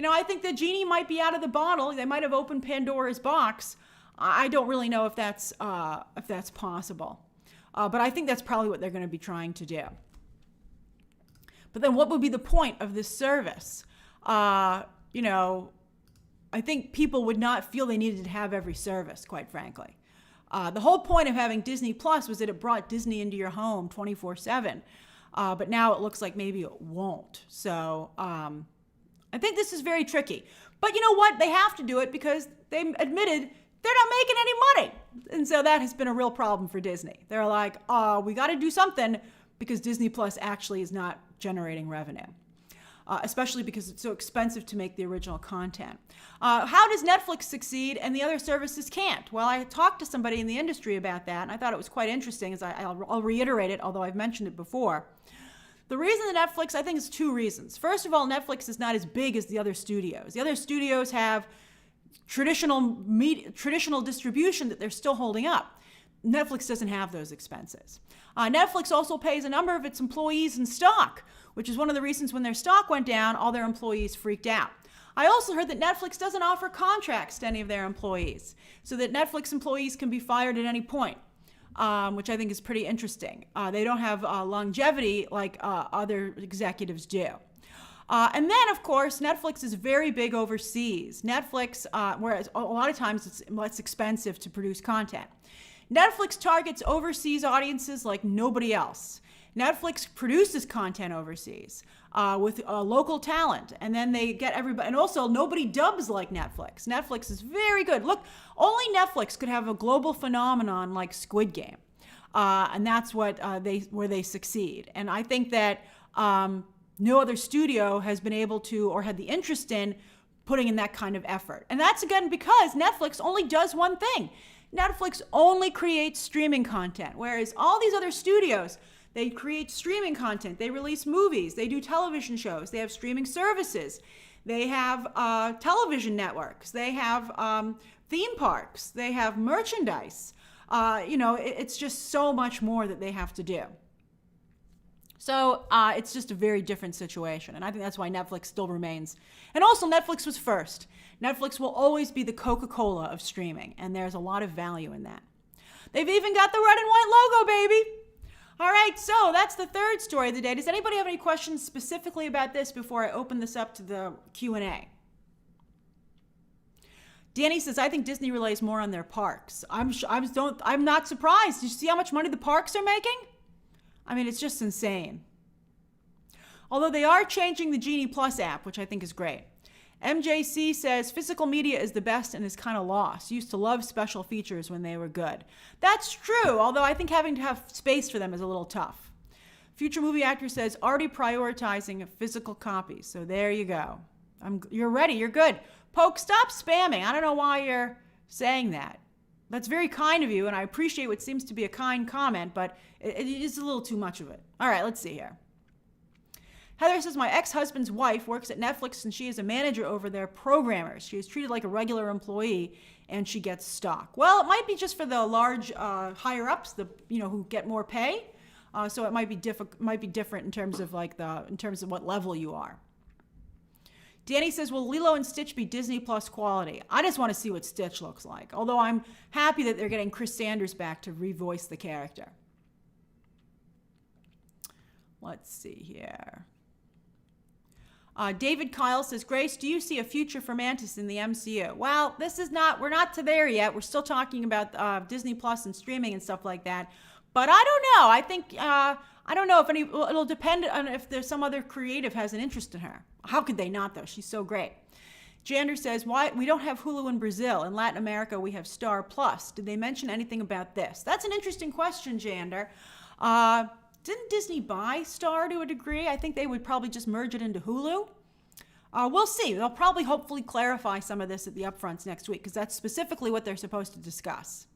I think the genie might be out of the bottle. They might have opened Pandora's box. I don't really know if that's possible. But I think that's probably what they're going to be trying to do. But then what would be the point of this service? I think people would not feel they needed to have every service, quite frankly. The whole point of having Disney Plus was that it brought Disney into your home 24/7. But now it looks like maybe it won't. So I think this is very tricky. But you know what? They have to do it because they admitted they're not making any money. And so that has been a real problem for Disney. They're like, we got to do something because Disney Plus actually is not generating revenue. Especially because it's so expensive to make the original content. How does Netflix succeed and the other services can't? Well, I talked to somebody in the industry about that, and I thought it was quite interesting, as I'll reiterate it, although I've mentioned it before. The reason that Netflix, I think, is two reasons. First of all, Netflix is not as big as the other studios. The other studios have traditional distribution that they're still holding up. Netflix doesn't have those expenses. Netflix also pays a number of its employees in stock, which is one of the reasons when their stock went down, all their employees freaked out. I also heard that Netflix doesn't offer contracts to any of their employees, so that Netflix employees can be fired at any point, which I think is pretty interesting. They don't have longevity like other executives do. And then, of course, Netflix is very big overseas. Netflix, whereas a lot of times it's less expensive to produce content. Netflix targets overseas audiences like nobody else. Netflix produces content overseas with local talent, and then they get everybody. And also, nobody dubs like Netflix. Netflix is very good. Look, only Netflix could have a global phenomenon like Squid Game, and that's what where they succeed. And I think that no other studio has been able to or had the interest in putting in that kind of effort. And that's again because Netflix only does one thing. Netflix only creates streaming content, whereas all these other studios, they create streaming content, they release movies, they do television shows, they have streaming services, they have television networks, they have theme parks, they have merchandise. It's just so much more that they have to do. So it's just a very different situation, and I think that's why Netflix still remains. And also, Netflix was first. Netflix will always be the Coca-Cola of streaming, and there's a lot of value in that. They've even got the red and white logo, baby. All right, so that's the third story of the day. Does anybody have any questions specifically about this before I open this up to the Q&A? Danny says, I think Disney relies more on their parks. I'm not surprised. Did you see how much money the parks are making? I mean, it's just insane. Although they are changing the Genie Plus app, which I think is great. MJC says, physical media is the best and is kind of lost. Used to love special features when they were good. That's true, although I think having to have space for them is a little tough. Future Movie Actor says, already prioritizing physical copies. So there you go. You're ready. You're good. Poke, stop spamming. I don't know why you're saying that. That's very kind of you, and I appreciate what seems to be a kind comment, but it is a little too much of it. All right, let's see here. Heather says, my ex-husband's wife works at Netflix, and she is a manager over their programmers. She is treated like a regular employee, and she gets stock. Well, it might be just for the large higher-ups, who get more pay. So it might be different in terms of what level you are. Danny says, will Lilo and Stitch be Disney Plus quality? I just want to see what Stitch looks like, although I'm happy that they're getting Chris Sanders back to revoice the character. Let's see here. David Kyle says, Grace, do you see a future for Mantis in the MCU? Well, we're not to there yet. We're still talking about Disney Plus and streaming and stuff like that. But I don't know. I think, I don't know if it'll depend on if there's some other creative has an interest in her. How could they not, though? She's so great. Jander says, why we don't have Hulu in Brazil. In Latin America, we have Star Plus. Did they mention anything about this? That's an interesting question, Jander. Didn't Disney buy Star to a degree? I think they would probably just merge it into Hulu. We'll see. They'll probably hopefully clarify some of this at the upfronts next week, because that's specifically what they're supposed to discuss.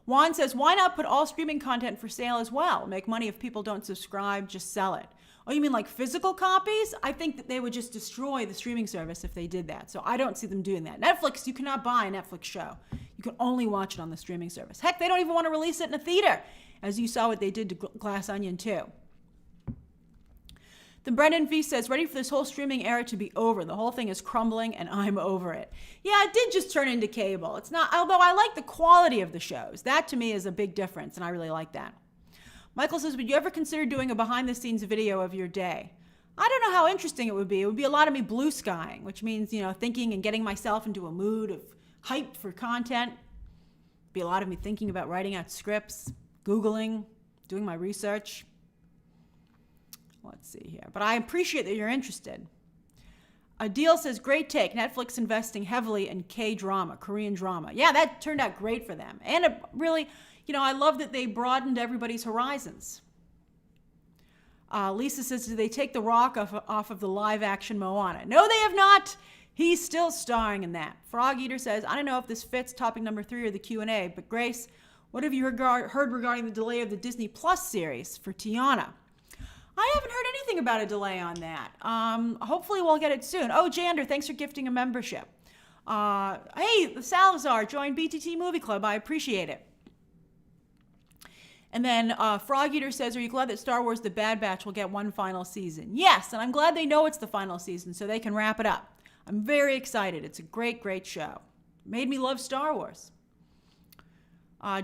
Juan says, why not put all streaming content for sale as well? Make money if people don't subscribe, just sell it. Oh, you mean like physical copies? I think that they would just destroy the streaming service if they did that. So I don't see them doing that. Netflix, you cannot buy a Netflix show. You can only watch it on the streaming service. Heck, they don't even want to release it in a theater, as you saw what they did to Glass Onion too. The Brendan V says, ready for this whole streaming era to be over. The whole thing is crumbling and I'm over it. Yeah, it did just turn into cable. It's not, although I like the quality of the shows. That to me is a big difference and I really like that. Michael says, would you ever consider doing a behind the scenes video of your day? I don't know how interesting it would be. It would be a lot of me blue skying, which means, thinking and getting myself into a mood of hype for content. It'd be a lot of me thinking about writing out scripts, Googling, doing my research. Let's see here. But I appreciate that you're interested. Adil says, great take. Netflix investing heavily in K-drama, Korean drama. Yeah, that turned out great for them. And it really, I love that they broadened everybody's horizons. Lisa says, did they take The Rock off of the live action Moana? No, they have not. He's still starring in that. Frog Eater says, I don't know if this fits topic number 3 or the Q&A, but Grace, what have you heard regarding the delay of the Disney Plus series for Tiana? I haven't heard anything about a delay on that. Hopefully we'll get it soon. Oh, Jander, thanks for gifting a membership. Hey, Salazar joined BTT Movie Club. I appreciate it. And then Frog Eater says, are you glad that Star Wars The Bad Batch will get one final season? Yes, and I'm glad they know it's the final season so they can wrap it up. I'm very excited. It's a great, great show. Made me love Star Wars.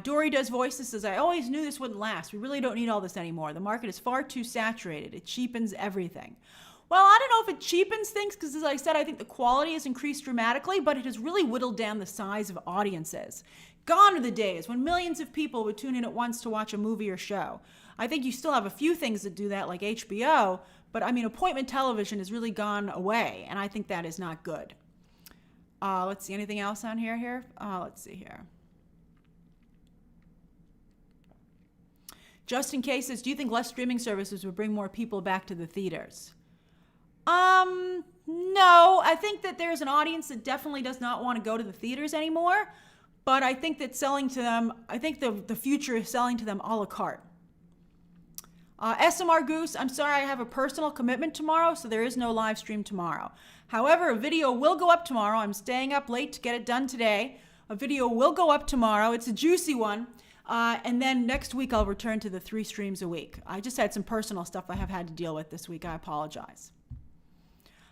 Dory Does Voices says, I always knew this wouldn't last. We really don't need all this anymore. The market is far too saturated. It cheapens everything. Well, I don't know if it cheapens things because, as I said, I think the quality has increased dramatically, but it has really whittled down the size of audiences. Gone are the days when millions of people would tune in at once to watch a movie or show. I think you still have a few things that do that, like HBO, but appointment television has really gone away, and I think that is not good. Let's see, anything else on here? Let's see here. Justin K says, do you think less streaming services would bring more people back to the theaters? No, I think that there's an audience that definitely does not want to go to the theaters anymore, but I think that selling to them, I think the future is selling to them a la carte. SMR Goose, I'm sorry, I have a personal commitment tomorrow, so there is no live stream tomorrow. However, a video will go up tomorrow. I'm staying up late to get it done today. A video will go up tomorrow. It's a juicy one. And then next week, I'll return to the 3 streams a week. I just had some personal stuff I have had to deal with this week. I apologize.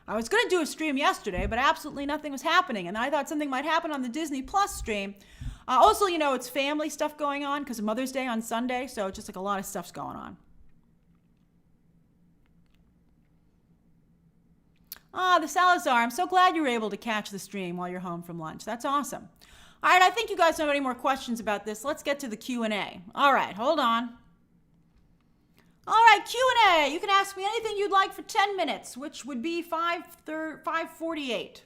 I was going to do a stream yesterday, but absolutely nothing was happening. And I thought something might happen on the Disney Plus stream. Also, it's family stuff going on because of Mother's Day on Sunday. So just like a lot of stuff's going on. The Salazar, I'm so glad you were able to catch the stream while you're home from lunch. That's awesome. All right, I think you guys don't have any more questions about this. Let's get to the Q&A. All right, hold on. All right, Q&A. You can ask me anything you'd like for 10 minutes, which would be 5:48.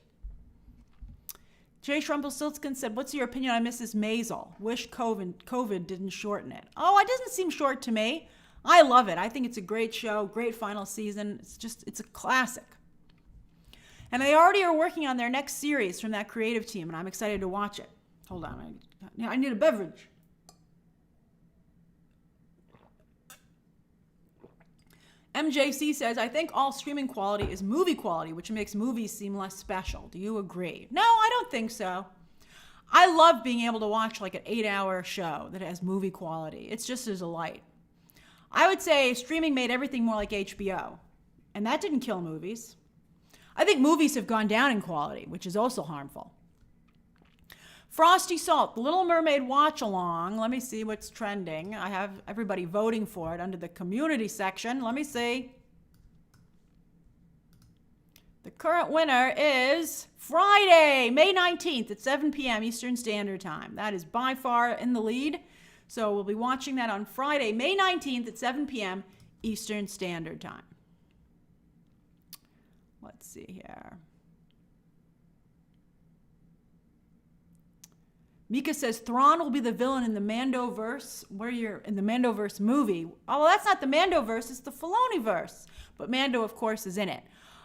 Jay Schrumpelstiltskin said, what's your opinion on Mrs. Maisel? Wish COVID didn't shorten it. Oh, it doesn't seem short to me. I love it. I think it's a great show, great final season. It's a classic. And they already are working on their next series from that creative team, and I'm excited to watch it. Hold on, I need a beverage. MJC says, I think all streaming quality is movie quality, which makes movies seem less special. Do you agree? No, I don't think so. I love being able to watch like an 8-hour show that has movie quality. It's just a delight. I would say streaming made everything more like HBO, and that didn't kill movies. I think movies have gone down in quality, which is also harmful. Frosty Salt, The Little Mermaid Watch Along. Let me see what's trending. I have everybody voting for it under the community section. Let me see. The current winner is Friday, May 19th at 7 p.m. Eastern Standard Time. That is by far in the lead. So we'll be watching that on Friday, May 19th at 7 p.m. Eastern Standard Time. Let's see here. Mika says Thrawn will be the villain in the Mandoverse, where you're in the Mandoverse movie. Oh, well, that's not the Mandoverse, it's the Filoniverse. But Mando, of course, is in it.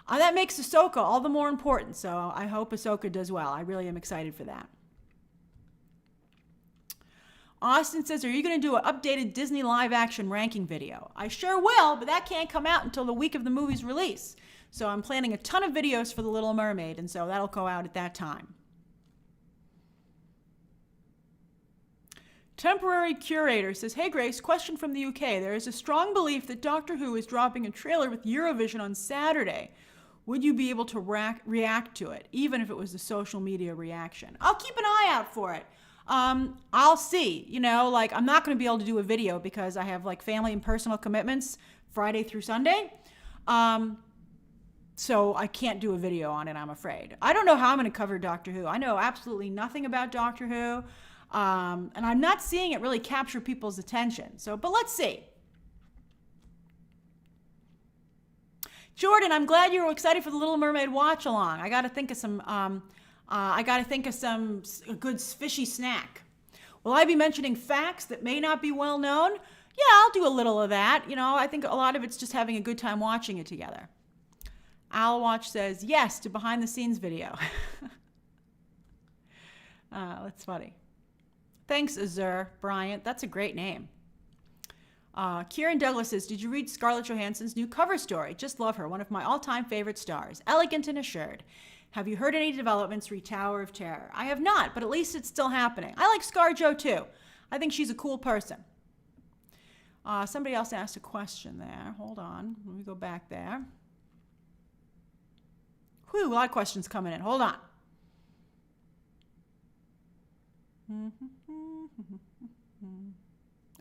That makes Ahsoka all the more important, so I hope Ahsoka does well. I really am excited for that. Austin says, are you going to do an updated Disney live-action ranking video? I sure will, but that can't come out until the week of the movie's release. So I'm planning a ton of videos for The Little Mermaid, and so that'll go out at that time. Temporary Curator says, hey Grace, question from the UK. There is a strong belief that Doctor Who is dropping a trailer with Eurovision on Saturday. Would you be able to react to it, even if it was a social media reaction? I'll keep an eye out for it. I'll see, I'm not going to be able to do a video because I have family and personal commitments Friday through Sunday. So I can't do a video on it, I'm afraid. I don't know how I'm going to cover Doctor Who. I know absolutely nothing about Doctor Who. And I'm not seeing it really capture people's attention. But let's see. Jordan, I'm glad you were excited for the Little Mermaid watch along. I got to think of some a good fishy snack. Will I be mentioning facts that may not be well known? Yeah, I'll do a little of that. I think a lot of it's just having a good time watching it together. Owl Watch says yes to behind the scenes video. That's funny. Thanks, Azur Bryant. That's a great name. Kieran Douglas says, did you read Scarlett Johansson's new cover story? Just love her. One of my all-time favorite stars. Elegant and assured. Have you heard any developments re Tower of Terror? I have not, but at least it's still happening. I like ScarJo too. I think she's a cool person. Somebody else asked a question there. Hold on. Let me go back there. Whew, a lot of questions coming in. Hold on.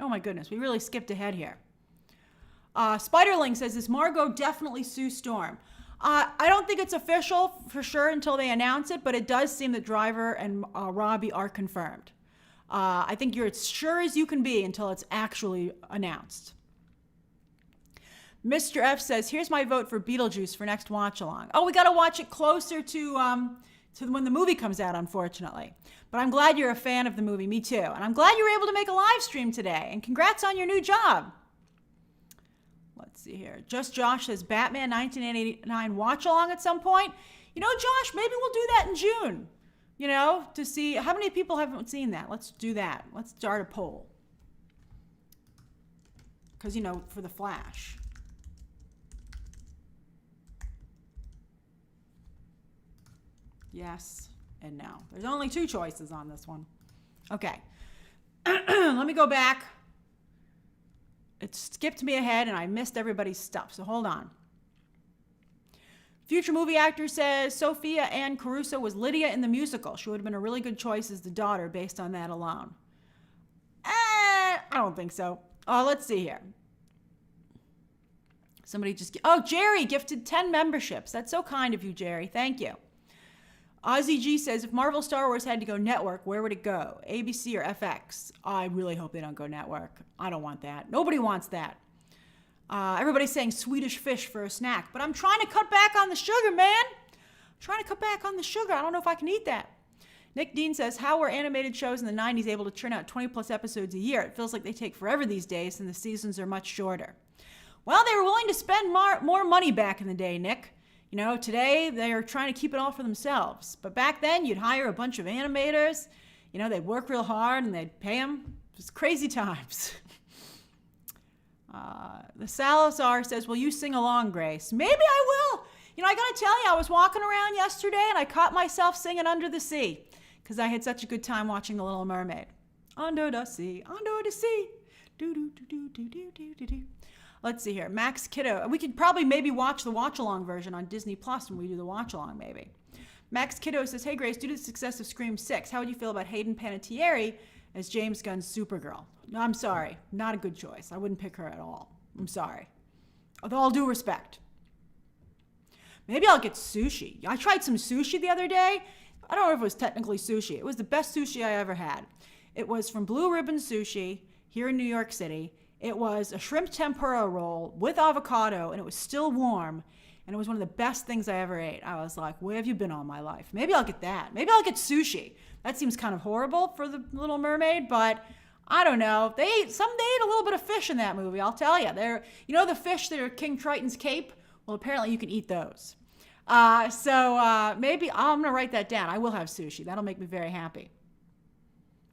Oh my goodness, we really skipped ahead here. Spiderling says, is Margot definitely Sue Storm? I don't think it's official for sure until they announce it, but it does seem that Driver and Robbie are confirmed. I think you're as sure as you can be until it's actually announced. Mr. F says, here's my vote for Beetlejuice for next watch along. Oh, we got to watch it closer to when the movie comes out, unfortunately. But I'm glad you're a fan of the movie. Me too. And I'm glad you were able to make a live stream today. And congrats on your new job. Let's see here. Just Josh says, Batman 1989 watch along at some point. Josh, maybe we'll do that in June. To see how many people haven't seen that. Let's do that. Let's start a poll. Because, for the Flash. Yes and no. There's only two choices on this one. Okay. Let me go back. It skipped me ahead and I missed everybody's stuff. So hold on. Future movie actor says Sophia Ann Caruso was Lydia in the musical. She would have been a really good choice as the daughter based on that alone. I don't think so. Let's see here. Somebody Jerry gifted 10 memberships. That's so kind of you, Jerry. Thank you. Ozzy G says, if Marvel Star Wars had to go network, where would it go? ABC or FX? I really hope they don't go network. I don't want that. Nobody wants that. Everybody's saying Swedish fish for a snack, but I'm trying to cut back on the sugar, man. I'm trying to cut back on the sugar. I don't know if I can eat that. Nick Dean says, how were animated shows in the 90s able to churn out 20 plus episodes a year? It feels like they take forever these days and the seasons are much shorter. Well, they were willing to spend more money back in the day, Nick. Today they're trying to keep it all for themselves. But back then, you'd hire a bunch of animators. They'd work real hard and they'd pay them. It was crazy times. The Salazar says, will you sing along, Grace? Maybe I will. I got to tell you, I was walking around yesterday and I caught myself singing Under the Sea because I had such a good time watching The Little Mermaid. Under the sea, under the sea. Do, do, do, do, do, do, do, do, do. Let's see here. Max Kiddo. We could probably maybe watch the watch-along version on Disney Plus when we do the watch-along, maybe. Max Kiddo says, hey, Grace, due to the success of Scream 6, how would you feel about Hayden Panettiere as James Gunn's Supergirl? No, I'm sorry. Not a good choice. I wouldn't pick her at all. I'm sorry. With all due respect. Maybe I'll get sushi. I tried some sushi the other day. I don't know if it was technically sushi. It was the best sushi I ever had. It was from Blue Ribbon Sushi here in New York City. It was a shrimp tempura roll with avocado, and it was still warm, and it was one of the best things I ever ate. I was like, where have you been all my life? Maybe I'll get that. Maybe I'll get sushi. That seems kind of horrible for the Little Mermaid, but I don't know. They ate a little bit of fish in that movie, I'll tell you. The fish that are King Triton's cape? Well, apparently you can eat those. Maybe I'm going to write that down. I will have sushi. That'll make me very happy.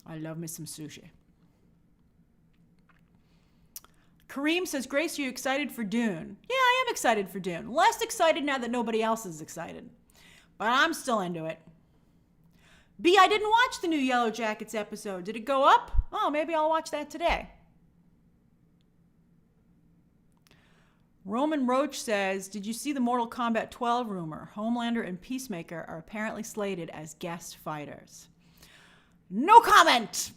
I love me some sushi. Kareem says, Grace, are you excited for Dune? Yeah, I am excited for Dune. Less excited now that nobody else is excited. But I'm still into it. B, I didn't watch the new Yellow Jackets episode. Did it go up? Oh, maybe I'll watch that today. Roman Roach says, did you see the Mortal Kombat 12 rumor? Homelander and Peacemaker are apparently slated as guest fighters. No comment.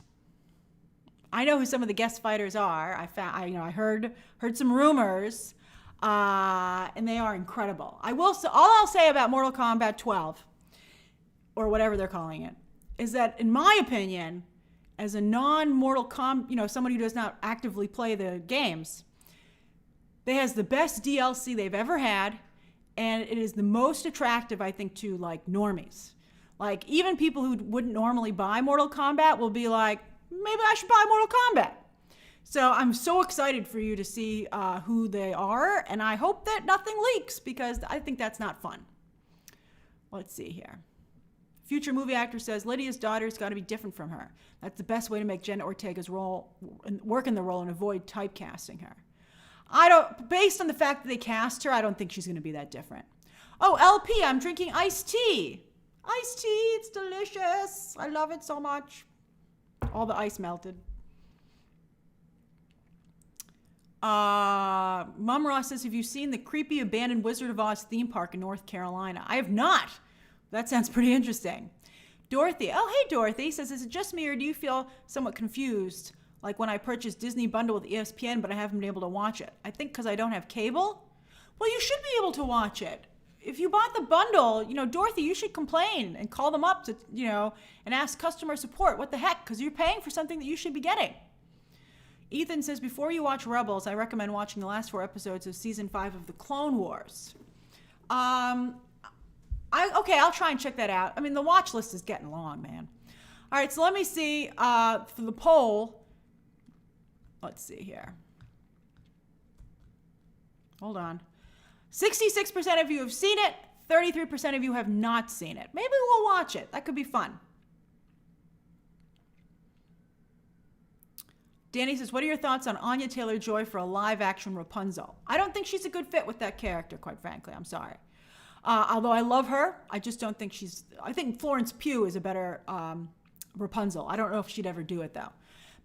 I know who some of the guest fighters are. I heard some rumers, and they are incredible. All I'll say about Mortal Kombat 12, or whatever they're calling it, is that in my opinion, as a non-Mortal Kombat, someone who does not actively play the games, it has the best DLC they've ever had, and it is the most attractive, I think, to like normies. Like even people who wouldn't normally buy Mortal Kombat will be like, maybe I should buy Mortal Kombat. So I'm so excited for you to see who they are, and I hope that nothing leaks because I think that's not fun. Let's see here. Future movie actor says Lydia's daughter's got to be different from her. That's the best way to make Jenna Ortega's role, work in the role, and avoid typecasting her. Based on the fact that they cast her, I don't think she's going to be that different. Oh, LP, I'm drinking iced tea. Iced tea, it's delicious. I love it so much. All the ice melted. Mum Ross says, have you seen the creepy abandoned Wizard of Oz theme park in North Carolina? I have not. That sounds pretty interesting. Dorothy, oh, hey, Dorothy, says, is it just me or do you feel somewhat confused? Like when I purchased Disney Bundle with ESPN, but I haven't been able to watch it. I think because I don't have cable. Well, you should be able to watch it. If you bought the bundle, Dorothy, you should complain and call them up to, and ask customer support. What the heck? Because you're paying for something that you should be getting. Ethan says, before you watch Rebels, I recommend watching the last 4 episodes of season 5 of the Clone Wars. I'll try and check that out. I mean, the watch list is getting long, man. All right, so let me see for the poll. Let's see here. Hold on. 66% of you have seen it. 33% of you have not seen it. Maybe we'll watch it. That could be fun. Danny says, what are your thoughts on Anya Taylor-Joy for a live-action Rapunzel? I don't think she's a good fit with that character, quite frankly. I'm sorry. Although I love her, I just don't think I think Florence Pugh is a better Rapunzel. I don't know if she'd ever do it, though.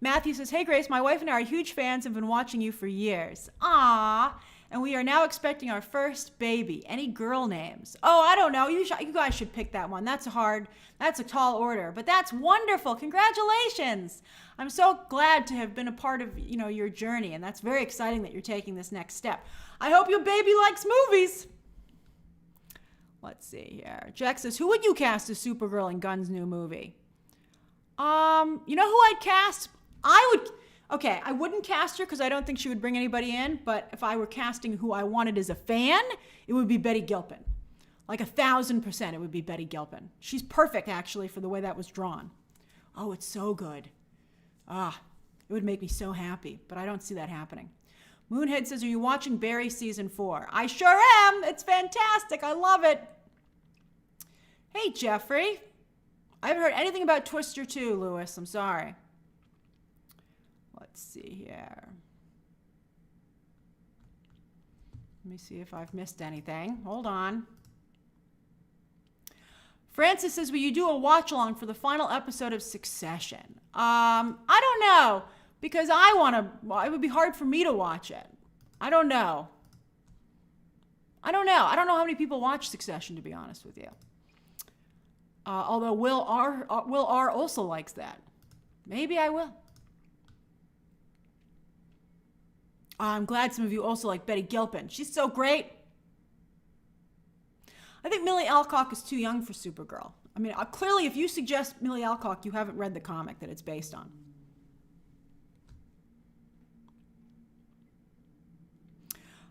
Matthew says, hey, Grace, my wife and I are huge fans and have been watching you for years. Ah, and we are now expecting our first baby. Any girl names? Oh, I don't know. You guys should pick that one. That's a tall order, but that's wonderful. Congratulations. I'm so glad to have been a part of, your journey, and that's very exciting that you're taking this next step. I hope your baby likes movies. Let's see here. Jack says, who would you cast as Supergirl in Gunn's new movie? You know who I'd cast? I wouldn't cast her because I don't think she would bring anybody in, but if I were casting who I wanted as a fan, it would be Betty Gilpin. Like 1,000% it would be Betty Gilpin. She's perfect, actually, for the way that was drawn. Oh, it's so good. It would make me so happy, but I don't see that happening. Moonhead says, are you watching Barry Season 4? I sure am. It's fantastic. I love it. Hey, Jeffrey. I haven't heard anything about Twister 2, Lewis. I'm sorry. Let's see here. Let me see if I've missed anything. Hold on. Francis says, will you do a watch-along for the final episode of Succession? I don't know, because it would be hard for me to watch it. I don't know. I don't know how many people watch Succession, to be honest with you. Although Will R also likes that. Maybe I will. I'm glad some of you also like Betty Gilpin. She's so great. I think Millie Alcock is too young for Supergirl. I mean, clearly, if you suggest Millie Alcock, you haven't read the comic that it's based on.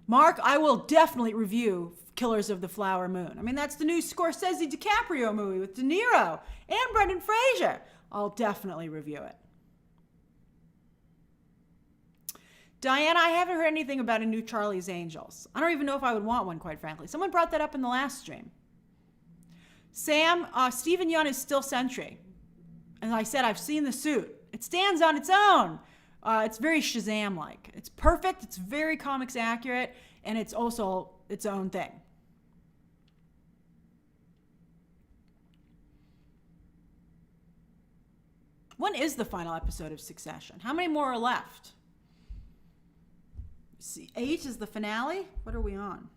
Mark, I will definitely review Killers of the Flower Moon. I mean, that's the new Scorsese DiCaprio movie with De Niro and Brendan Fraser. I'll definitely review it. Diana, I haven't heard anything about a new Charlie's Angels. I don't even know if I would want one, quite frankly. Someone brought that up in the last stream. Sam, Stephen Yeun is still Sentry. As I said, I've seen the suit. It stands on its own. It's very Shazam-like. It's perfect, it's very comics accurate, and it's also its own thing. When is the final episode of Succession? How many more are left? See, 8 is the finale? What are we on?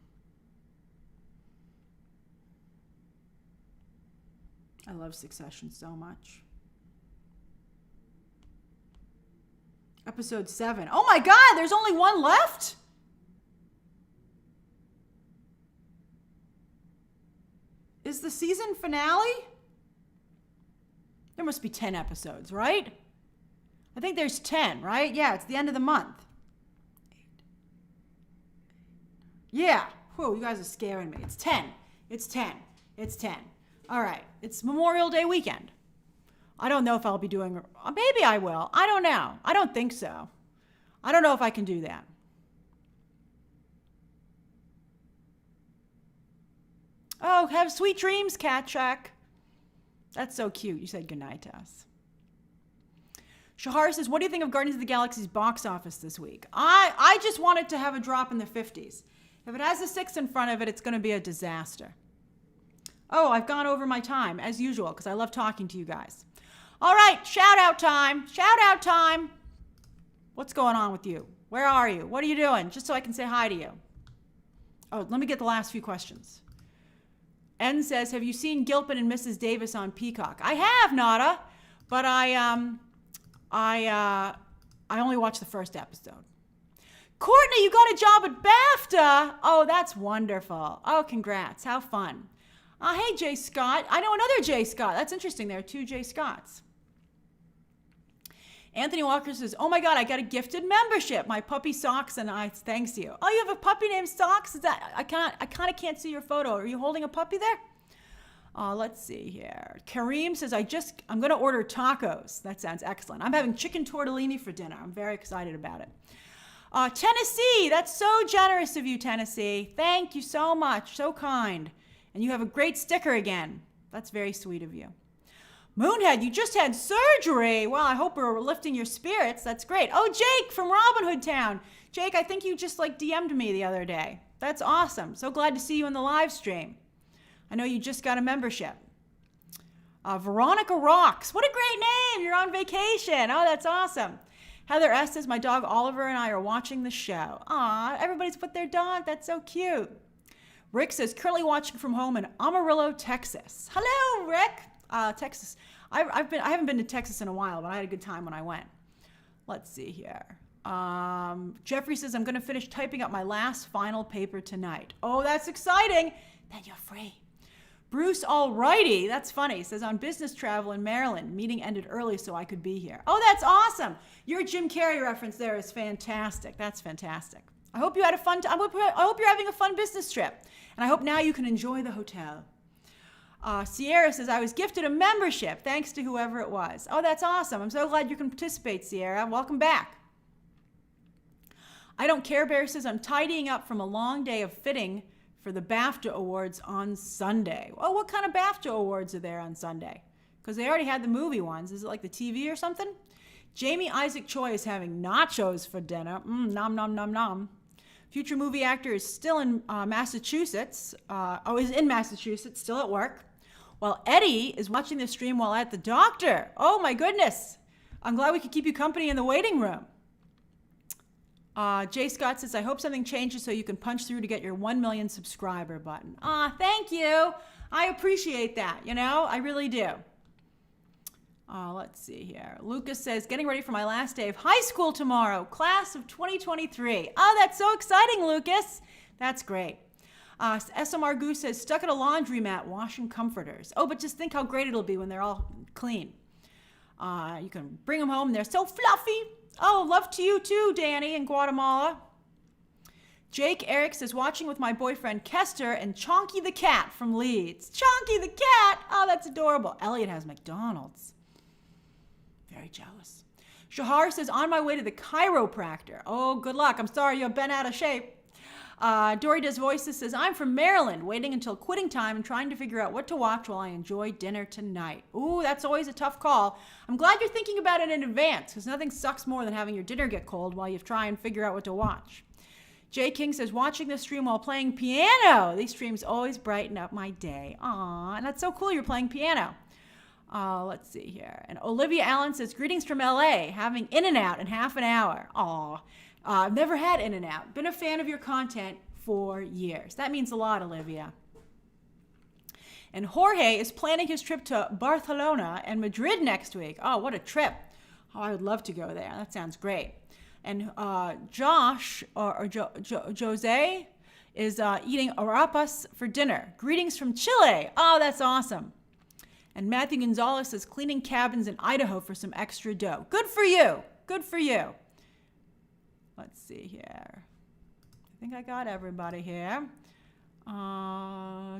I love Succession so much. Episode 7. Oh my God, there's only one left? Is the season finale? There must be 10 episodes, right? I think there's 10, right? Yeah, it's the end of the month. Yeah. Whew, you guys are scaring me. It's 10. It's 10. It's 10. All right. It's Memorial Day weekend. I don't know if I'll be doing, maybe I will. I don't know. I don't think so. I don't know if I can do that. Oh, have sweet dreams, Cat Check. That's so cute. You said goodnight to us. Shahar says, what do you think of Guardians of the Galaxy's box office this week? I just want it to have a drop in the 50s. If it has a 6 in front of it, it's going to be a disaster. Oh, I've gone over my time, as usual, because I love talking to you guys. All right, shout out time. Shout out time. What's going on with you? Where are you? What are you doing? Just so I can say hi to you. Oh, let me get the last few questions. N says, have you seen Gilpin and Mrs. Davis on Peacock? I have, Nada, but I only watched the first episode. Courtney, you got a job at BAFTA. Oh, that's wonderful. Oh, congrats. How fun. Hey, Jay Scott. I know another Jay Scott. That's interesting. There are 2 Jay Scotts. Anthony Walker says, oh my God, I got a gifted membership. My puppy Socks and I, thanks you. Oh, you have a puppy named Socks? Is that, I kind of can't see your photo. Are you holding a puppy there? Let's see here. Kareem says, I'm going to order tacos. That sounds excellent. I'm having chicken tortellini for dinner. I'm very excited about it. Tennessee, that's so generous of you, Tennessee. Thank you so much. So kind. And you have a great sticker again. That's very sweet of you. Moonhead, you just had surgery. Well, I hope we're lifting your spirits. That's great. Oh, Jake from Robin Hood Town. Jake, I think you just DM'd me the other day. That's awesome. So glad to see you in the live stream. I know you just got a membership. Veronica Rocks. What a great name. You're on vacation. Oh, that's awesome. Heather S. says, my dog Oliver and I are watching the show. Aw, everybody's put their dog. That's so cute. Rick says, currently watching from home in Amarillo, Texas. Hello, Rick. Texas. I haven't been to Texas in a while, but I had a good time when I went. Let's see here. Jeffrey says, I'm going to finish typing up my last final paper tonight. Oh, that's exciting. Then you're free. Bruce Alrighty, that's funny, says on business travel in Maryland. Meeting ended early so I could be here. Oh, that's awesome. Your Jim Carrey reference there is fantastic. That's fantastic. I hope you had a fun time. I hope you're having a fun business trip. And I hope now you can enjoy the hotel. Sierra says, I was gifted a membership thanks to whoever it was. Oh, that's awesome. I'm so glad you can participate, Sierra. Welcome back. I Don't Care Bear says, I'm tidying up from a long day of fitting for the BAFTA Awards on Sunday. Oh, what kind of BAFTA Awards are there on Sunday? Because they already had the movie ones. Is it like the TV or something? Jamie Isaac Choi is having nachos for dinner. Nom, nom, nom, nom. Future movie actor is still in Massachusetts. Is in Massachusetts, still at work. While Eddie is watching the stream while at the doctor. Oh my goodness. I'm glad we could keep you company in the waiting room. Jay Scott says, I hope something changes so you can punch through to get your 1 million subscriber button. Thank you. I appreciate that, I really do. Let's see here. Lucas says, getting ready for my last day of high school tomorrow, class of 2023. Oh, that's so exciting, Lucas. That's great. SMR Goose says, stuck at a laundromat washing comforters. Oh, but just think how great it'll be when they're all clean. You can bring them home. They're so fluffy. Oh, love to you too, Danny in Guatemala. Jake Eric says, watching with my boyfriend Kester and Chonky the cat from Leeds. Chonky the cat. Oh, that's adorable. Elliot has McDonald's. Very jealous. Shahar says, on my way to the chiropractor. Oh, good luck. I'm sorry you've been out of shape. Dory Does Voices says, I'm from Maryland, waiting until quitting time and trying to figure out what to watch while I enjoy dinner tonight. Ooh, that's always a tough call. I'm glad you're thinking about it in advance, because nothing sucks more than having your dinner get cold while you try and figure out what to watch. Jay King says, watching this stream while playing piano. These streams always brighten up my day. Aw, and that's so cool you're playing piano. Let's see here. And Olivia Allen says, greetings from LA, having In-N-Out in half an hour. Aw, I've never had In-N-Out. Been a fan of your content for years. That means a lot, Olivia. And Jorge is planning his trip to Barcelona and Madrid next week. Oh, what a trip. Oh, I would love to go there. That sounds great. And Josh, or Jose, is eating arepas for dinner. Greetings from Chile. Oh, that's awesome. And Matthew Gonzalez says, cleaning cabins in Idaho for some extra dough. Good for you. Good for you. Let's see here. I think I got everybody here.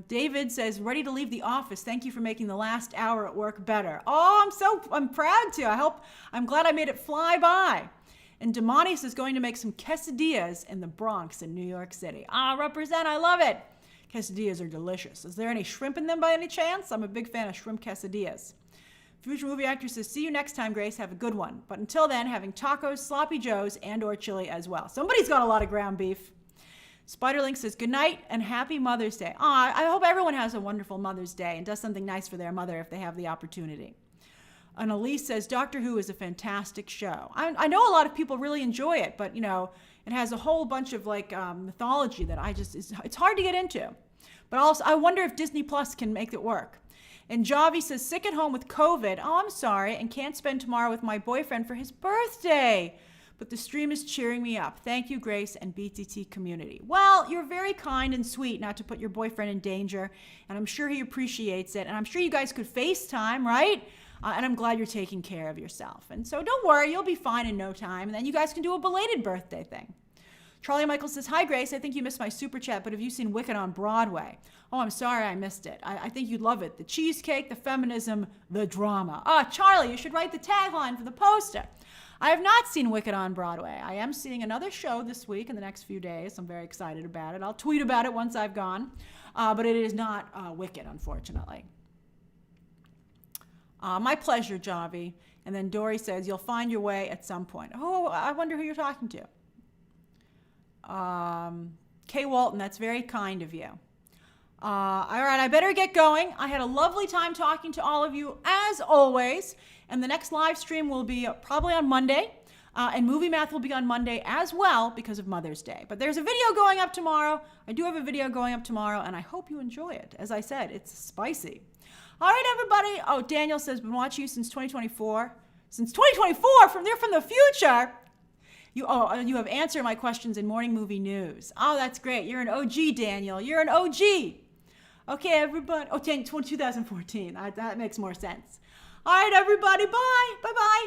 David says, ready to leave the office. Thank you for making the last hour at work better. Oh, I'm proud to. I'm glad I made it fly by. And Demonis is going to make some quesadillas in the Bronx in New York City. Represent, I love it. Quesadillas are delicious. Is there any shrimp in them by any chance? I'm a big fan of shrimp quesadillas. Future movie actor says, see you next time, Grace. Have a good one. But until then, having tacos, sloppy joes, and or chili as well. Somebody's got a lot of ground beef. Spiderlink says, good night and happy Mother's Day. I hope everyone has a wonderful Mother's Day and does something nice for their mother if they have the opportunity. And Elise says, Doctor Who is a fantastic show. I know a lot of people really enjoy it, but, it has a whole bunch of mythology that it's hard to get into. But also, I wonder if Disney Plus can make it work. And Javi says, sick at home with COVID. Oh, I'm sorry, and can't spend tomorrow with my boyfriend for his birthday. But the stream is cheering me up. Thank you, Grace and BTT community. Well, you're very kind and sweet not to put your boyfriend in danger, and I'm sure he appreciates it. And I'm sure you guys could FaceTime, right? And I'm glad you're taking care of yourself. And so don't worry, you'll be fine in no time. And then you guys can do a belated birthday thing. Charlie Michael says, hi, Grace. I think you missed my super chat, but have you seen Wicked on Broadway? Oh, I'm sorry I missed it. I think you'd love it. The cheesecake, the feminism, the drama. Charlie, you should write the tagline for the poster. I have not seen Wicked on Broadway. I am seeing another show this week in the next few days. I'm very excited about it. I'll tweet about it once I've gone. But it is not Wicked, unfortunately. My pleasure, Javi. And then Dory says, you'll find your way at some point. Oh, I wonder who you're talking to. Kay Walton, that's very kind of you. All right, I better get going. I had a lovely time talking to all of you, as always. And the next live stream will be probably on Monday. And Movie Math will be on Monday as well because of Mother's Day. But there's a video going up tomorrow. I do have a video going up tomorrow, and I hope you enjoy it. As I said, it's spicy. All right, everybody. Oh, Daniel says, been watching you since 2024. Since 2024? From the future? You have answered my questions in Morning Movie News. Oh, that's great. You're an OG, Daniel. You're an OG. Okay, everybody. 2014. That makes more sense. All right, everybody. Bye. Bye-bye.